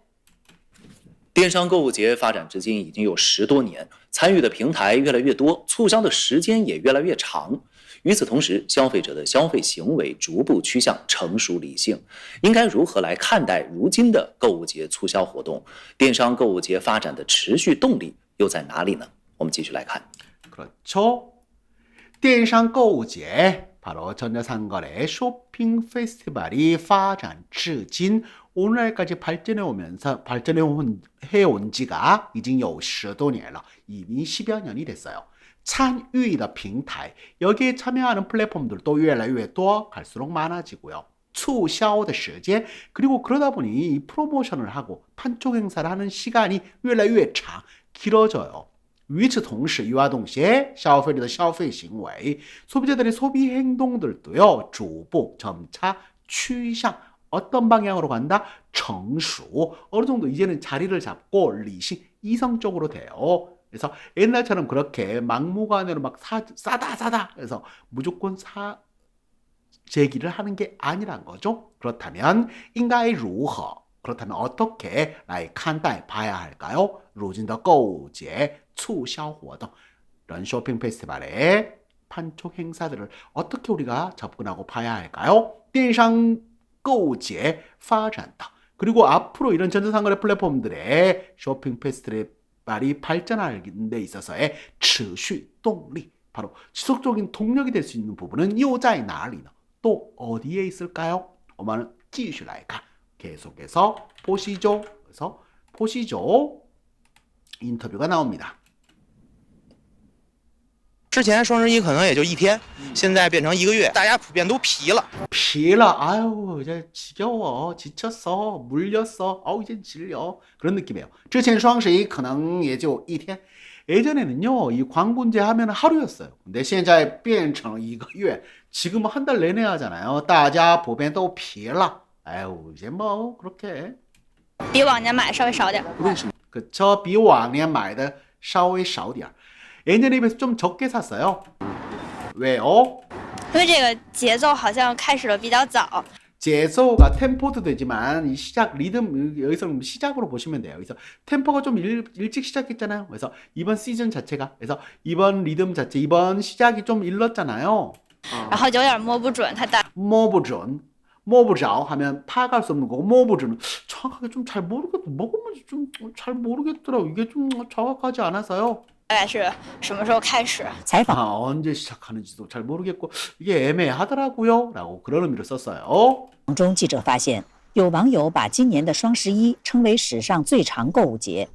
电商购物节发展至今已经有10多年，参与的平台越来越多，促销的时间也越来越长。与此同时，消费者的消费行为逐步趋向成熟理性。应该如何来看待如今的购物节促销活动？电商购物节发展的持续动力又在哪里呢？我们继续来看。
그렇죠. 电商购物节 바로 전자상거래 쇼핑 페스티벌이 发展至今 오늘날까지 발전해온 지가 이제 10多年了 이미 10여 년이 됐어요. 参与的平台 여기에 참여하는 플랫폼들도 越来越多 갈수록 많아지고요. 促销的时间 그리고 그러다 보니 이 프로모션을 하고 판촉 행사를 하는 시간이 越来越长 길어져요. 与此同时 이와 동시에 消费者的消费行为 소비자들의 소비 행동들도요 逐步 점차趋向 어떤 방향으로 간다? 成熟 어느 정도 이제는 자리를 잡고 리식 이성적으로 돼요. 그래서 옛날처럼 그렇게 막무가내로 막 싸다 그래서 무조건 제기를 하는 게 아니란 거죠. 그렇다면 应该如何 그렇다면 어떻게 来看待 봐야 할까요? 如今的购物节促销活动 이런 쇼핑 페스티벌의 판촉 행사들을 어떻게 우리가 접근하고 봐야 할까요? 电商购物节发展的 그리고 앞으로 이런 전자상거래 플랫폼들의 쇼핑 페스티벌이 발전하는 데 있어서의 持续动力 바로 지속적인 동력이 될 수 있는 부분은 又在哪里呢? 또 어디에 있을까요? 我们继续来看 계속해서 보시죠. 그래서 보시죠. 인터뷰가 나옵니다.
之前双十一可能也就一天，现在变成1个月，大家普遍都疲了。
疲了. 아유, 이제 지겨워. 지쳤어. 물렸어. 이젠 질려. 그런 느낌이에요. 之前双十一可能也就一天. 예전에는요, 이 광군제 하면 하루였어요. 근데 现在变成1个月. 지금은 한 달 내내 하잖아요. 大家普遍都疲了. 아유, 이제 뭐 그렇게.
比往年买稍微少点。
그쵸? 比往年买的稍微少点. 예년에 비해서 좀 적게 샀어요. 왜요?
因为这个节奏好像开始的比较早。
节奏가 템포도 되지만 이 시작 리듬 여기서 시작으로 보시면 돼요. 그래서 템포가 좀 일찍 시작했잖아요. 그래서 이번 시즌 자체가 그래서 이번 리듬 자체 이번 시작이 좀 일렀잖아요.
然后有点摸不准它大。
摸不准摸不着 하면 파악할 수 없는 거고 摸不着는 정확하게 좀 잘 먹으면 좀 잘 모르겠더라고. 이게 좀 정확하지 않아서요.
大概是什么时候开始？
采访
언제 시작하는지도 잘 모르겠고 이게 애매하더라고요. 라고 그런 의미로 썼어요.
中，记者发现有网友把今年的双11称为史上最长购物节。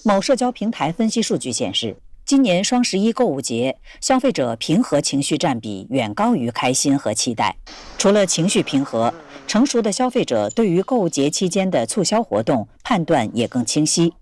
某社交平台分析数据显示，今年双11购物节，消费者平和情绪占比远高于开心和期待。除了情绪平和，成熟的消费者对于购物节期间的促销活动判断也更清晰。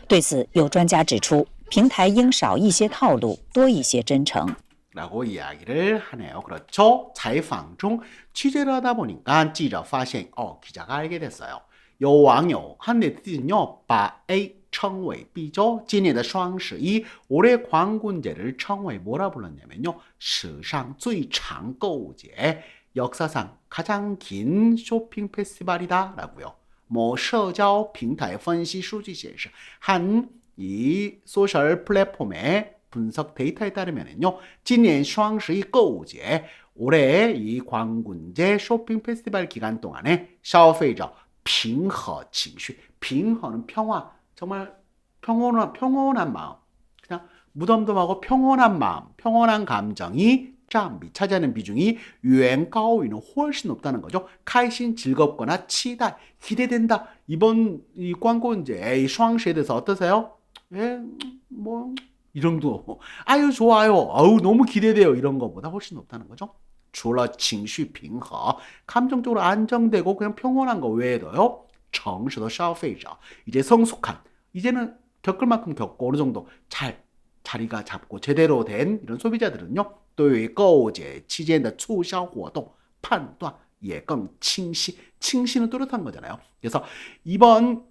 对此，有专家指出，平台应少一些套路，多一些真诚。
라고 이야기를 하네요. 그렇죠.采访중 취재를 하다 보니까 记者发现 기자가 알게 됐어요. 有网友 한 네티즌요 把 A 称为 B죠. 今年的双十一 올해 광군제를 称为 뭐라 불렀냐면요. 史上最长购物节 역사상 가장 긴 쇼핑 페스티벌이다 라고요. 뭐 社交平台分析数据显示 한 이 소셜 플랫폼의 분석 데이터에 따르면요. 今年双十一购物节 올해 이 광군제 쇼핑 페스티벌 기간 동안에 消费者平和情绪 平和는 평화 정말 평온한 마음 그냥 무덤덤하고 평온한 마음 평온한 감정이 차지하는 비중이 远高于는 훨씬 높다는 거죠. 开心 즐겁거나期待 기대된다. 이번 이 광군제 이 双十一 대해서 어떠세요? 뭐 이 정도. 아유 좋아요. 아유 너무 기대돼요. 이런 거보다 훨씬 높다는 거죠. 除了情绪平和 감정적으로 안정되고 그냥 평온한 거 외에도요. 成熟的消费者 이제 성숙한 이제는 겪을 만큼 겪고 어느 정도 자리가 잡고 제대로 된 이런 소비자들은요. 对于购物节期间的促销活动判断也更清晰.清晰는 뚜렷한 거잖아요. 그래서 이번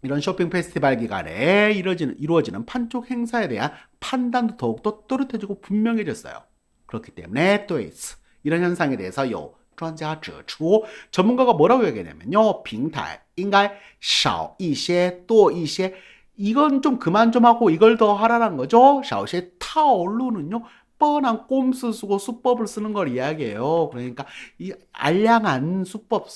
이런 쇼핑 페스티벌 기간에 이루어지는 판촉 행사에 대한 판단도 더욱더 또렷해지고 분명해졌어요. 그렇기 때문에 对此 이런 현상에 대해서 有专家指出 전문가가 뭐라고 얘기하냐면요. 平台应该少一些多一些 이건 좀 그만 좀 하고 이걸 더 하라는 거죠. 少一些 套路는요. 뻔한 꼼수 쓰고 수법을 쓰는 걸 이야기해요. 그러니까 이 알량한 수법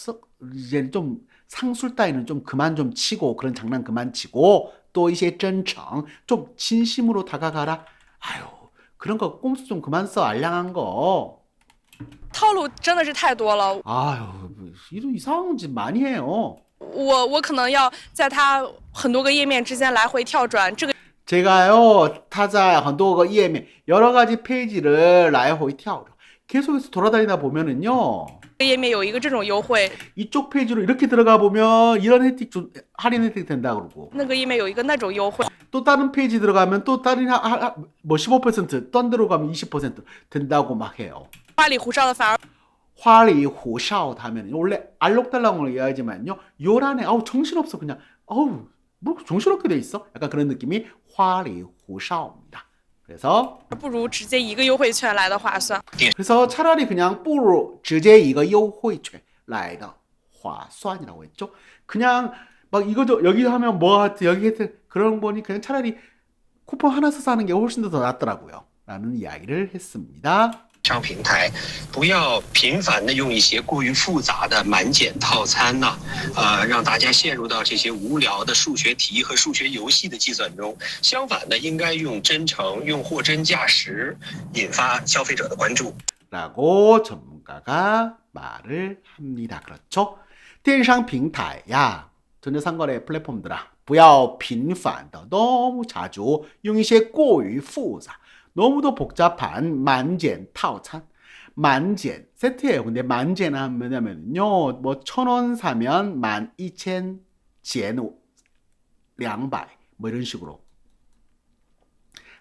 이제 좀 상술 따위는 좀 그만 좀 치고 그런 장난 그만 치고 또 이些真诚 좀 진심으로 다가가라. 아유 그런 거 꼼수 좀 그만 써 알량한 거.
套路真的是太多了。
아유 이런 이상한 짓 많이 해요.
我可能要在它很多个页面之间来回跳转，这个
제가요 타자 很多个页面 여러 가지 페이지를 来回跳 계속해서 돌아다니다 보면은요.
页面有一个这种优惠，
이쪽 페이지로 이렇게 들어가 보면 이런 혜택 할인 혜택 된다 그러고
那个页面有一个那种优惠，
또 다른 페이지 들어가면 또 다른 뭐 15% 딴 데로 가면 20% 된다고 막 해요.
花里胡哨的反而
花里胡哨 하면 원래 알록달록을 이야기하지만요. 요란해. 아우 정신없어 그냥. 아우 뭐 정신없게 돼 있어? 약간 그런 느낌이 花里胡哨입니다. 그래서
不如直接一个优惠券来的划算。
그래서 차라리 그냥 不如直接一个优惠券来的划算이라고 했죠. 그냥 막 이거저 여기 하면 뭐 하여튼 여기 하여튼 그런 거니 그냥 차라리 쿠폰 하나 써서 하는 게 훨씬 더 낫더라고요. 라는 이야기를 했습니다.
上平台不要频繁的用一些过于复杂的满减套餐呢，让大家陷入到这些无聊的数学题和数学游戏的计算中。相反的，应该用真诚、用货真价实，引发消费者的关注。
라고 전문가가 말을 합니다. 그렇죠? 电商平台야, 전자상거래 플랫폼들아, 不要频繁的 너무 자주 用一些过于复杂 너무도 복잡한 만젠 타오찬 만젠 세트예요. 근데 만젠은 뭐냐면요, 뭐 1,000원 사면 12,000 减 200 뭐 이런 식으로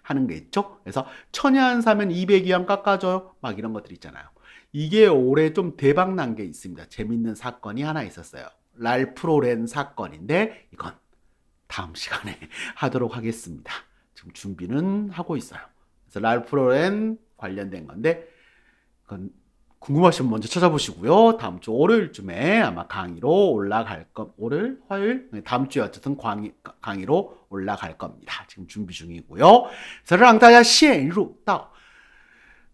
하는 게 있죠. 그래서 1,000원 사면 200위안 깎아줘요. 막 이런 것들 있잖아요. 이게 올해 좀 대박 난 게 있습니다. 재밌는 사건이 하나 있었어요. 랄프 로렌 사건인데 이건 다음 시간에 하도록 하겠습니다. 지금 준비는 하고 있어요. 그래서 랄프 로렌 관련된 건데 그건 궁금하시면 먼저 찾아보시고요. 다음 주 월요일쯤에 아마 강의로 올라갈 월요일, 화요일, 다음 주에 어쨌든 강의로 올라갈 겁니다. 지금 준비 중이고요. 让大家陷入到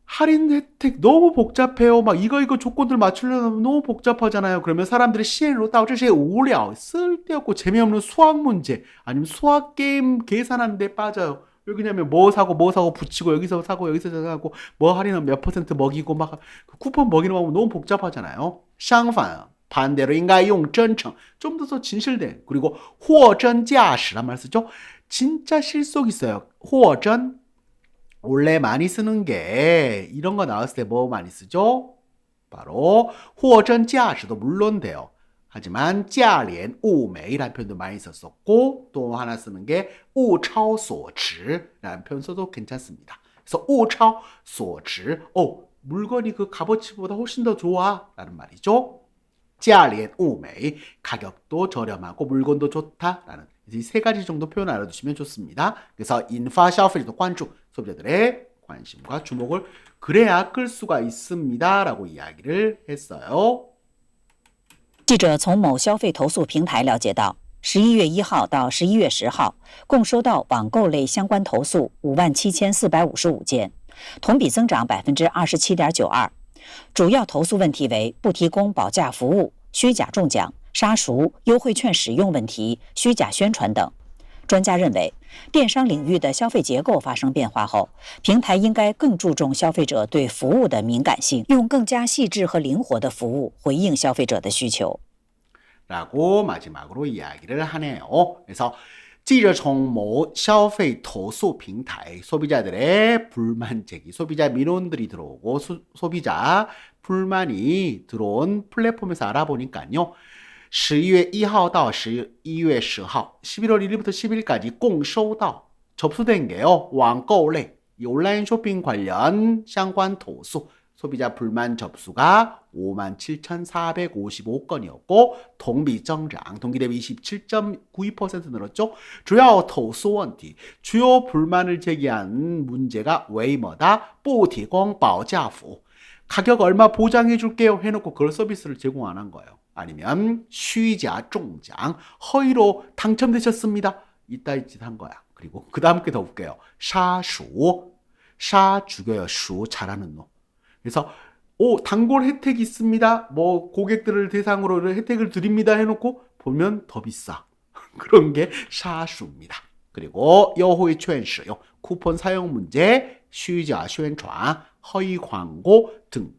할인 혜택 너무 복잡해요. 막 이거 조건들 맞추려면 너무 복잡하잖아요. 그러면 사람들이 陷入到这些无聊 쓸데없고 재미없는 수학 문제 아니면 수학 게임 계산하는 데 빠져요. 왜냐면 뭐 사고 붙이고 여기서 사고 여기서 사고 뭐 할인은 몇 % 먹이고 막 쿠폰 먹이는 거 너무 복잡하잖아요. 相反 반대로 应该用真诚 좀 더 진실된 그리고 货真价实란 말 쓰죠. 진짜 실속 있어요. 货真 원래 많이 쓰는 게 이런 거 나왔을 때 뭐 많이 쓰죠? 바로 货真价实도 물론 돼요. 하지만 价廉物美라는 표현도 많이 썼었고 또 하나 쓰는 게 物超所值라는 표현 써도 괜찮습니다. 그래서 物超所值 물건이 그 값어치보다 훨씬 더 좋아 라는 말이죠. 价廉物美 가격도 저렴하고 물건도 좋다라는 이 세 가지 정도 표현 알아두시면 좋습니다. 그래서 인파消费者的关注 소비자들의 관심과 주목을 그래야 끌 수가 있습니다 라고 이야기를 했어요.
记者从某消费投诉平台了解到，11月1号到11月10号，共收到网购类相关投诉57455件，同比增长27.92%。主要投诉问题为不提供保价服务、虚假中奖、杀熟、优惠券使用问题、虚假宣传等。专家认为，电商领域的消费结构发生变化后，平台应该更注重消费者对服务的敏感性，用更加细致和灵活的服务回应消费者的需求。
라고 마지막으로 이야기를 하네요. 그래서 记者从某消费投诉平台 소비자들의 불만 제기, 소비자 민원들이 들어오고 소비자 불만이 들어온 플랫폼에서 알아보니까요. 11월 1일 到 11월 10일, 11월 1일부터 10일까지 共收到 접수된 게요. 网购类 온라인 쇼핑 관련 相关投诉 소비자 불만 접수가 57,455건이었고 동비增长, 동기 대비 27.92% 늘었죠. 주요 投诉问题, 주요 불만을 제기한 문제가 왜 뭐다? 不提供保价服务, 가격 얼마 보장해 줄게요 해놓고 그걸 서비스를 제공 안 한 거예요. 아니면 虚假中奖, 허위로 당첨되셨습니다. 이따위 짓 한 거야. 그리고 그 다음 게 더 웃겨요. 杀熟, 사 죽여요. 수 잘하는 놈. 그래서 단골 혜택 있습니다. 뭐 고객들을 대상으로 혜택을 드립니다 해놓고 보면 더 비싸. 그런 게 샤수입니다. 그리고优惠券使用, 쿠폰 사용 문제, 虚假宣传, 허위 광고 등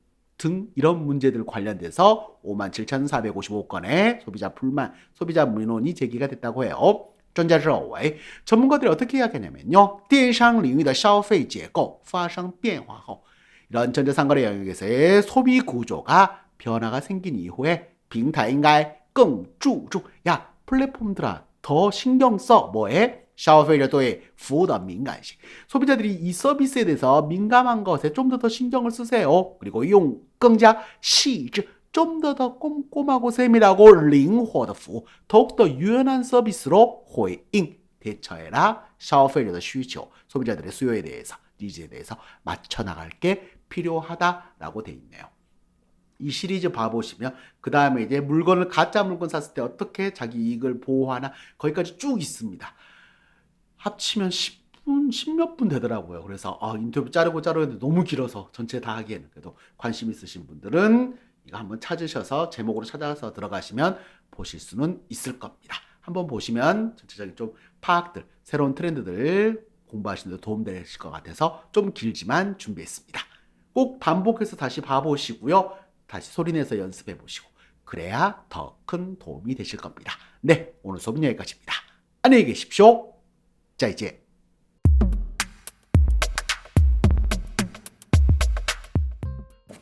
이런 문제들 관련돼서 57,455건의 소비자 불만, 소비자 민원이 제기가 됐다고 해요. 专家认为 전문가들이 어떻게 이야기하냐면요. 电商领域的消费结构发生变化后 이런 전자상거래 영역에서의 소비 구조가 변화가 생긴 이후에 平台应该更注重 야 플랫폼들아 더 신경 써 뭐에? 消费者对服务的敏感性 소비자들이 이 서비스에 대해서 민감한 것에 좀 더 신경을 쓰세요. 그리고 用更加细致 좀 더 꼼꼼하고 세밀하고 灵活的服务 더욱더 유연한 서비스로 回应 대처해라 消费者的需求 소비자들의 수요에 대해서 니즈에 대해서 맞춰 나갈 게 필요하다라고 돼 있네요. 이 시리즈 봐보시면 그 다음에 이제 물건을 가짜 물건 샀을 때 어떻게 자기 이익을 보호하나 거기까지 쭉 있습니다. 합치면 10몇 분 되더라고요. 그래서 인터뷰 자르고 했는데 너무 길어서 전체 다 하기에는 그래도 관심 있으신 분들은 이거 한번 찾으셔서 제목으로 찾아서 들어가시면 보실 수는 있을 겁니다. 한번 보시면 전체적인 좀 파악들, 새로운 트렌드들 공부하시는 데 도움되실 것 같아서 좀 길지만 준비했습니다. 꼭 반복해서 다시 봐보시고요. 다시 소리내서 연습해 보시고 그래야 더 큰 도움이 되실 겁니다. 네, 오늘 수업은 여기까지입니다. 안녕히 계십시오. 再见。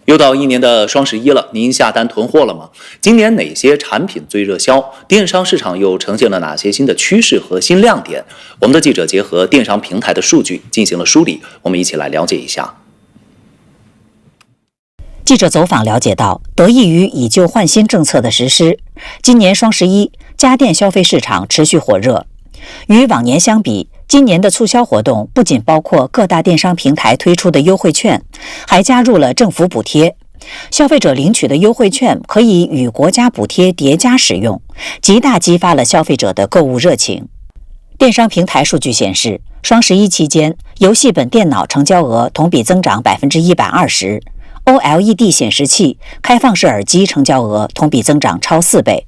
又到一年的双11了，您下单囤货了吗？今年哪些产品最热销？电商市场又呈现了哪些新的趋势和新亮点？我们的记者结合电商平台的数据进行了梳理，我们一起来了解一下。
记者走访了解到，得益于以旧换新政策的实施，今年双11家电消费市场持续火热。与往年相比，今年的促销活动不仅包括各大电商平台推出的优惠券，还加入了政府补贴。消费者领取的优惠券可以与国家补贴叠加使用，极大激发了消费者的购物热情。电商平台数据显示，双11期间，游戏本电脑成交额同比增长120%，OLED 显示器、开放式耳机成交额同比增长超4倍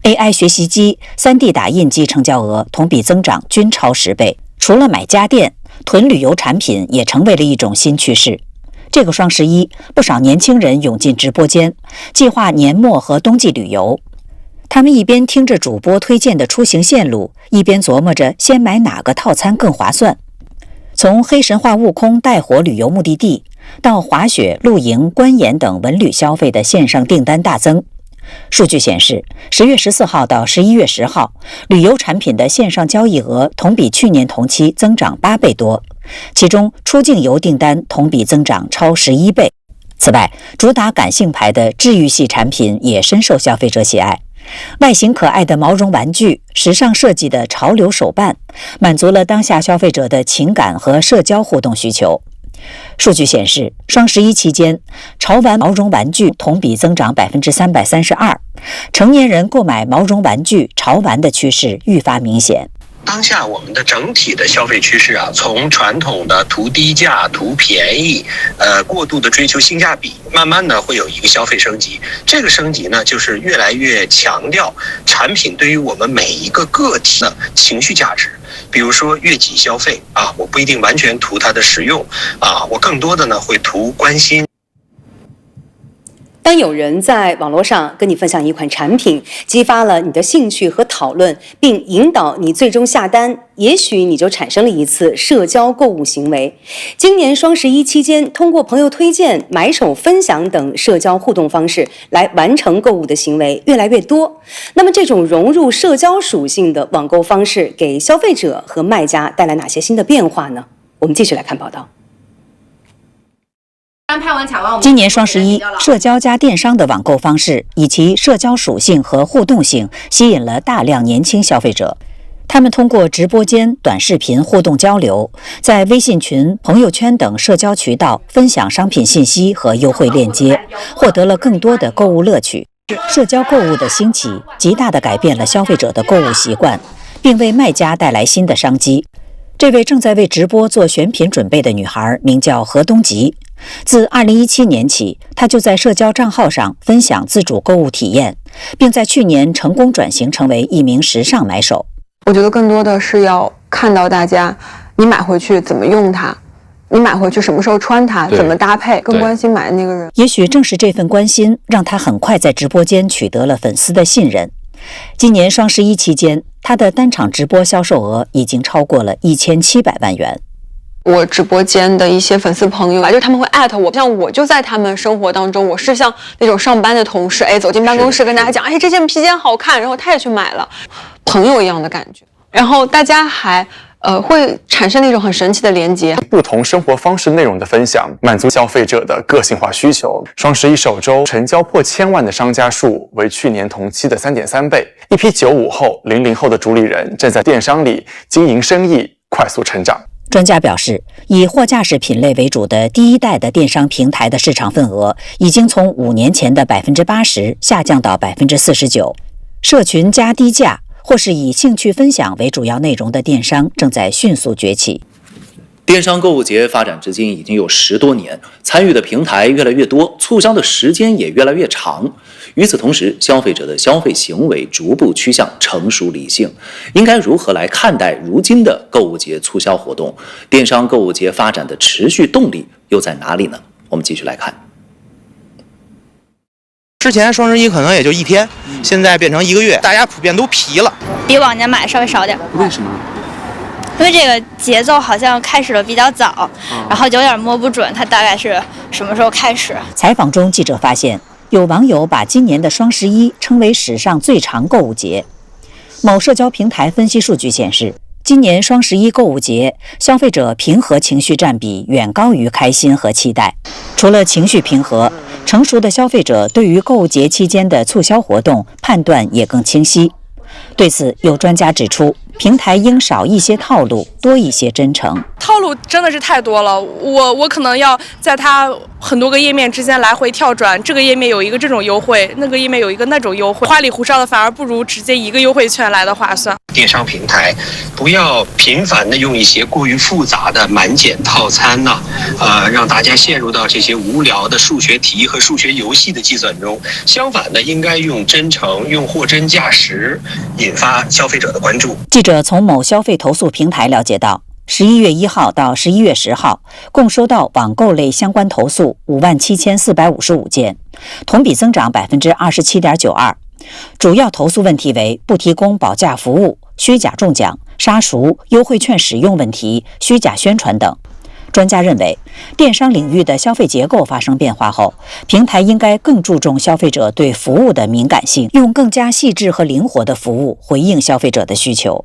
，AI 学习机、3D 打印机成交额同比增长均超10倍。除了买家电，囤旅游产品也成为了一种新趋势。这个双11，不少年轻人涌进直播间，计划年末和冬季旅游。他们一边听着主播推荐的出行线路，一边琢磨着先买哪个套餐更划算。从黑神话悟空带火旅游目的地，到滑雪、露营、观演等文旅消费的线上订单大增。数据显示，10月14号到11月10号，旅游产品的线上交易额同比去年同期增长8倍多，其中出境游订单同比增长超11倍。此外，主打感性牌的治愈系产品也深受消费者喜爱。外形可爱的毛绒玩具、时尚设计的潮流手办，满足了当下消费者的情感和社交互动需求。数据显示，双11期间，潮玩毛绒玩具同比增长332%，成年人购买毛绒玩具潮玩的趋势愈发明显。
当下我们的整体的消费趋势啊，从传统的图低价、图便宜，过度的追求性价比，慢慢的会有一个消费升级。这个升级呢，就是越来越强调产品对于我们每一个个体的情绪价值。比如说悦己消费啊，我不一定完全图它的实用啊，我更多的呢会图关心。
当有人在网络上跟你分享一款产品，激发了你的兴趣和讨论，并引导你最终下单，也许你就产生了一次社交购物行为。今年双11期间，通过朋友推荐、买手分享等社交互动方式来完成购物的行为越来越多。那么，这种融入社交属性的网购方式，给消费者和卖家带来哪些新的变化呢？我们继续来看报道。
今年双11，社交加电商的网购方式以其社交属性和互动性，吸引了大量年轻消费者。他们通过直播间、短视频互动交流，在微信群、朋友圈等社交渠道分享商品信息和优惠链接，获得了更多的购物乐趣。社交购物的兴起，极大地改变了消费者的购物习惯，并为卖家带来新的商机。这位正在为直播做选品准备的女孩名叫何东吉。自2017年起，她就在社交账号上分享自主购物体验，并在去年成功转型成为一名时尚买手。
我觉得更多的是要看到大家，你买回去怎么用它，你买回去什么时候穿它，怎么搭配，更关心买的那个人。
也许正是这份关心，让她很快在直播间取得了粉丝的信任。今年双11期间，她的单场直播销售额已经超过了1700万元。
我直播间的一些粉丝朋友就是他们会艾特我，像我就在他们生活当中，我是像那种上班的同事，走进办公室跟大家讲，这件披肩好看，然后他也去买了，朋友一样的感觉。然后大家还会产生那种很神奇的连接。
不同生活方式内容的分享，满足消费者的个性化需求。双11首周成交破1000万的商家数为去年同期的3.3倍。一批95后、00后的主理人正在电商里经营生意，快速成长。
专家表示，以货架式品类为主的第一代的电商平台的市场份额已经从5年前的80%下降到49%。社群加低价或是以兴趣分享为主要内容的电商正在迅速崛起。
电商购物节发展至今已经有10多年，参与的平台越来越多，促销的时间也越来越长。与此同时，消费者的消费行为逐步趋向成熟理性。应该如何来看待如今的购物节促销活动？电商购物节发展的持续动力又在哪里呢？我们继续来看。
之前双11可能也就1天，现在变成1个月，大家普遍都疲了，
比往年买的稍微少点。
为什么？
因为这个节奏好像开始的比较早，然后有点摸不准它大概是什么时候开始。
采访中，记者发现有网友把今年的双11称为史上最长购物节。某社交平台分析数据显示，今年双11购物节，消费者平和情绪占比远高于开心和期待。除了情绪平和，成熟的消费者对于购物节期间的促销活动判断也更清晰。对此，有专家指出，平台应少一些套路，多一些真诚。
套路真的是太多了，我可能要在它很多个页面之间来回跳转，这个页面有一个这种优惠，那个页面有一个那种优惠，花里胡哨的反而不如直接一个优惠券来的划算。
电商平台不要频繁的用一些过于复杂的满减套餐呢，让大家陷入到这些无聊的数学题和数学游戏的计算中。相反的，应该用真诚、用货真价实，引发消费者的关注。
记者从某消费投诉平台了解到，11月1号到11月10号，共收到网购类相关投诉57455件，同比增长27.92%。主要投诉问题为不提供保价服务、虚假中奖、杀熟、优惠券使用问题、虚假宣传等。专家认为，电商领域的消费结构发生变化后，平台应该更注重消费者对服务的敏感性，用更加细致和灵活的服务回应消费者的需求。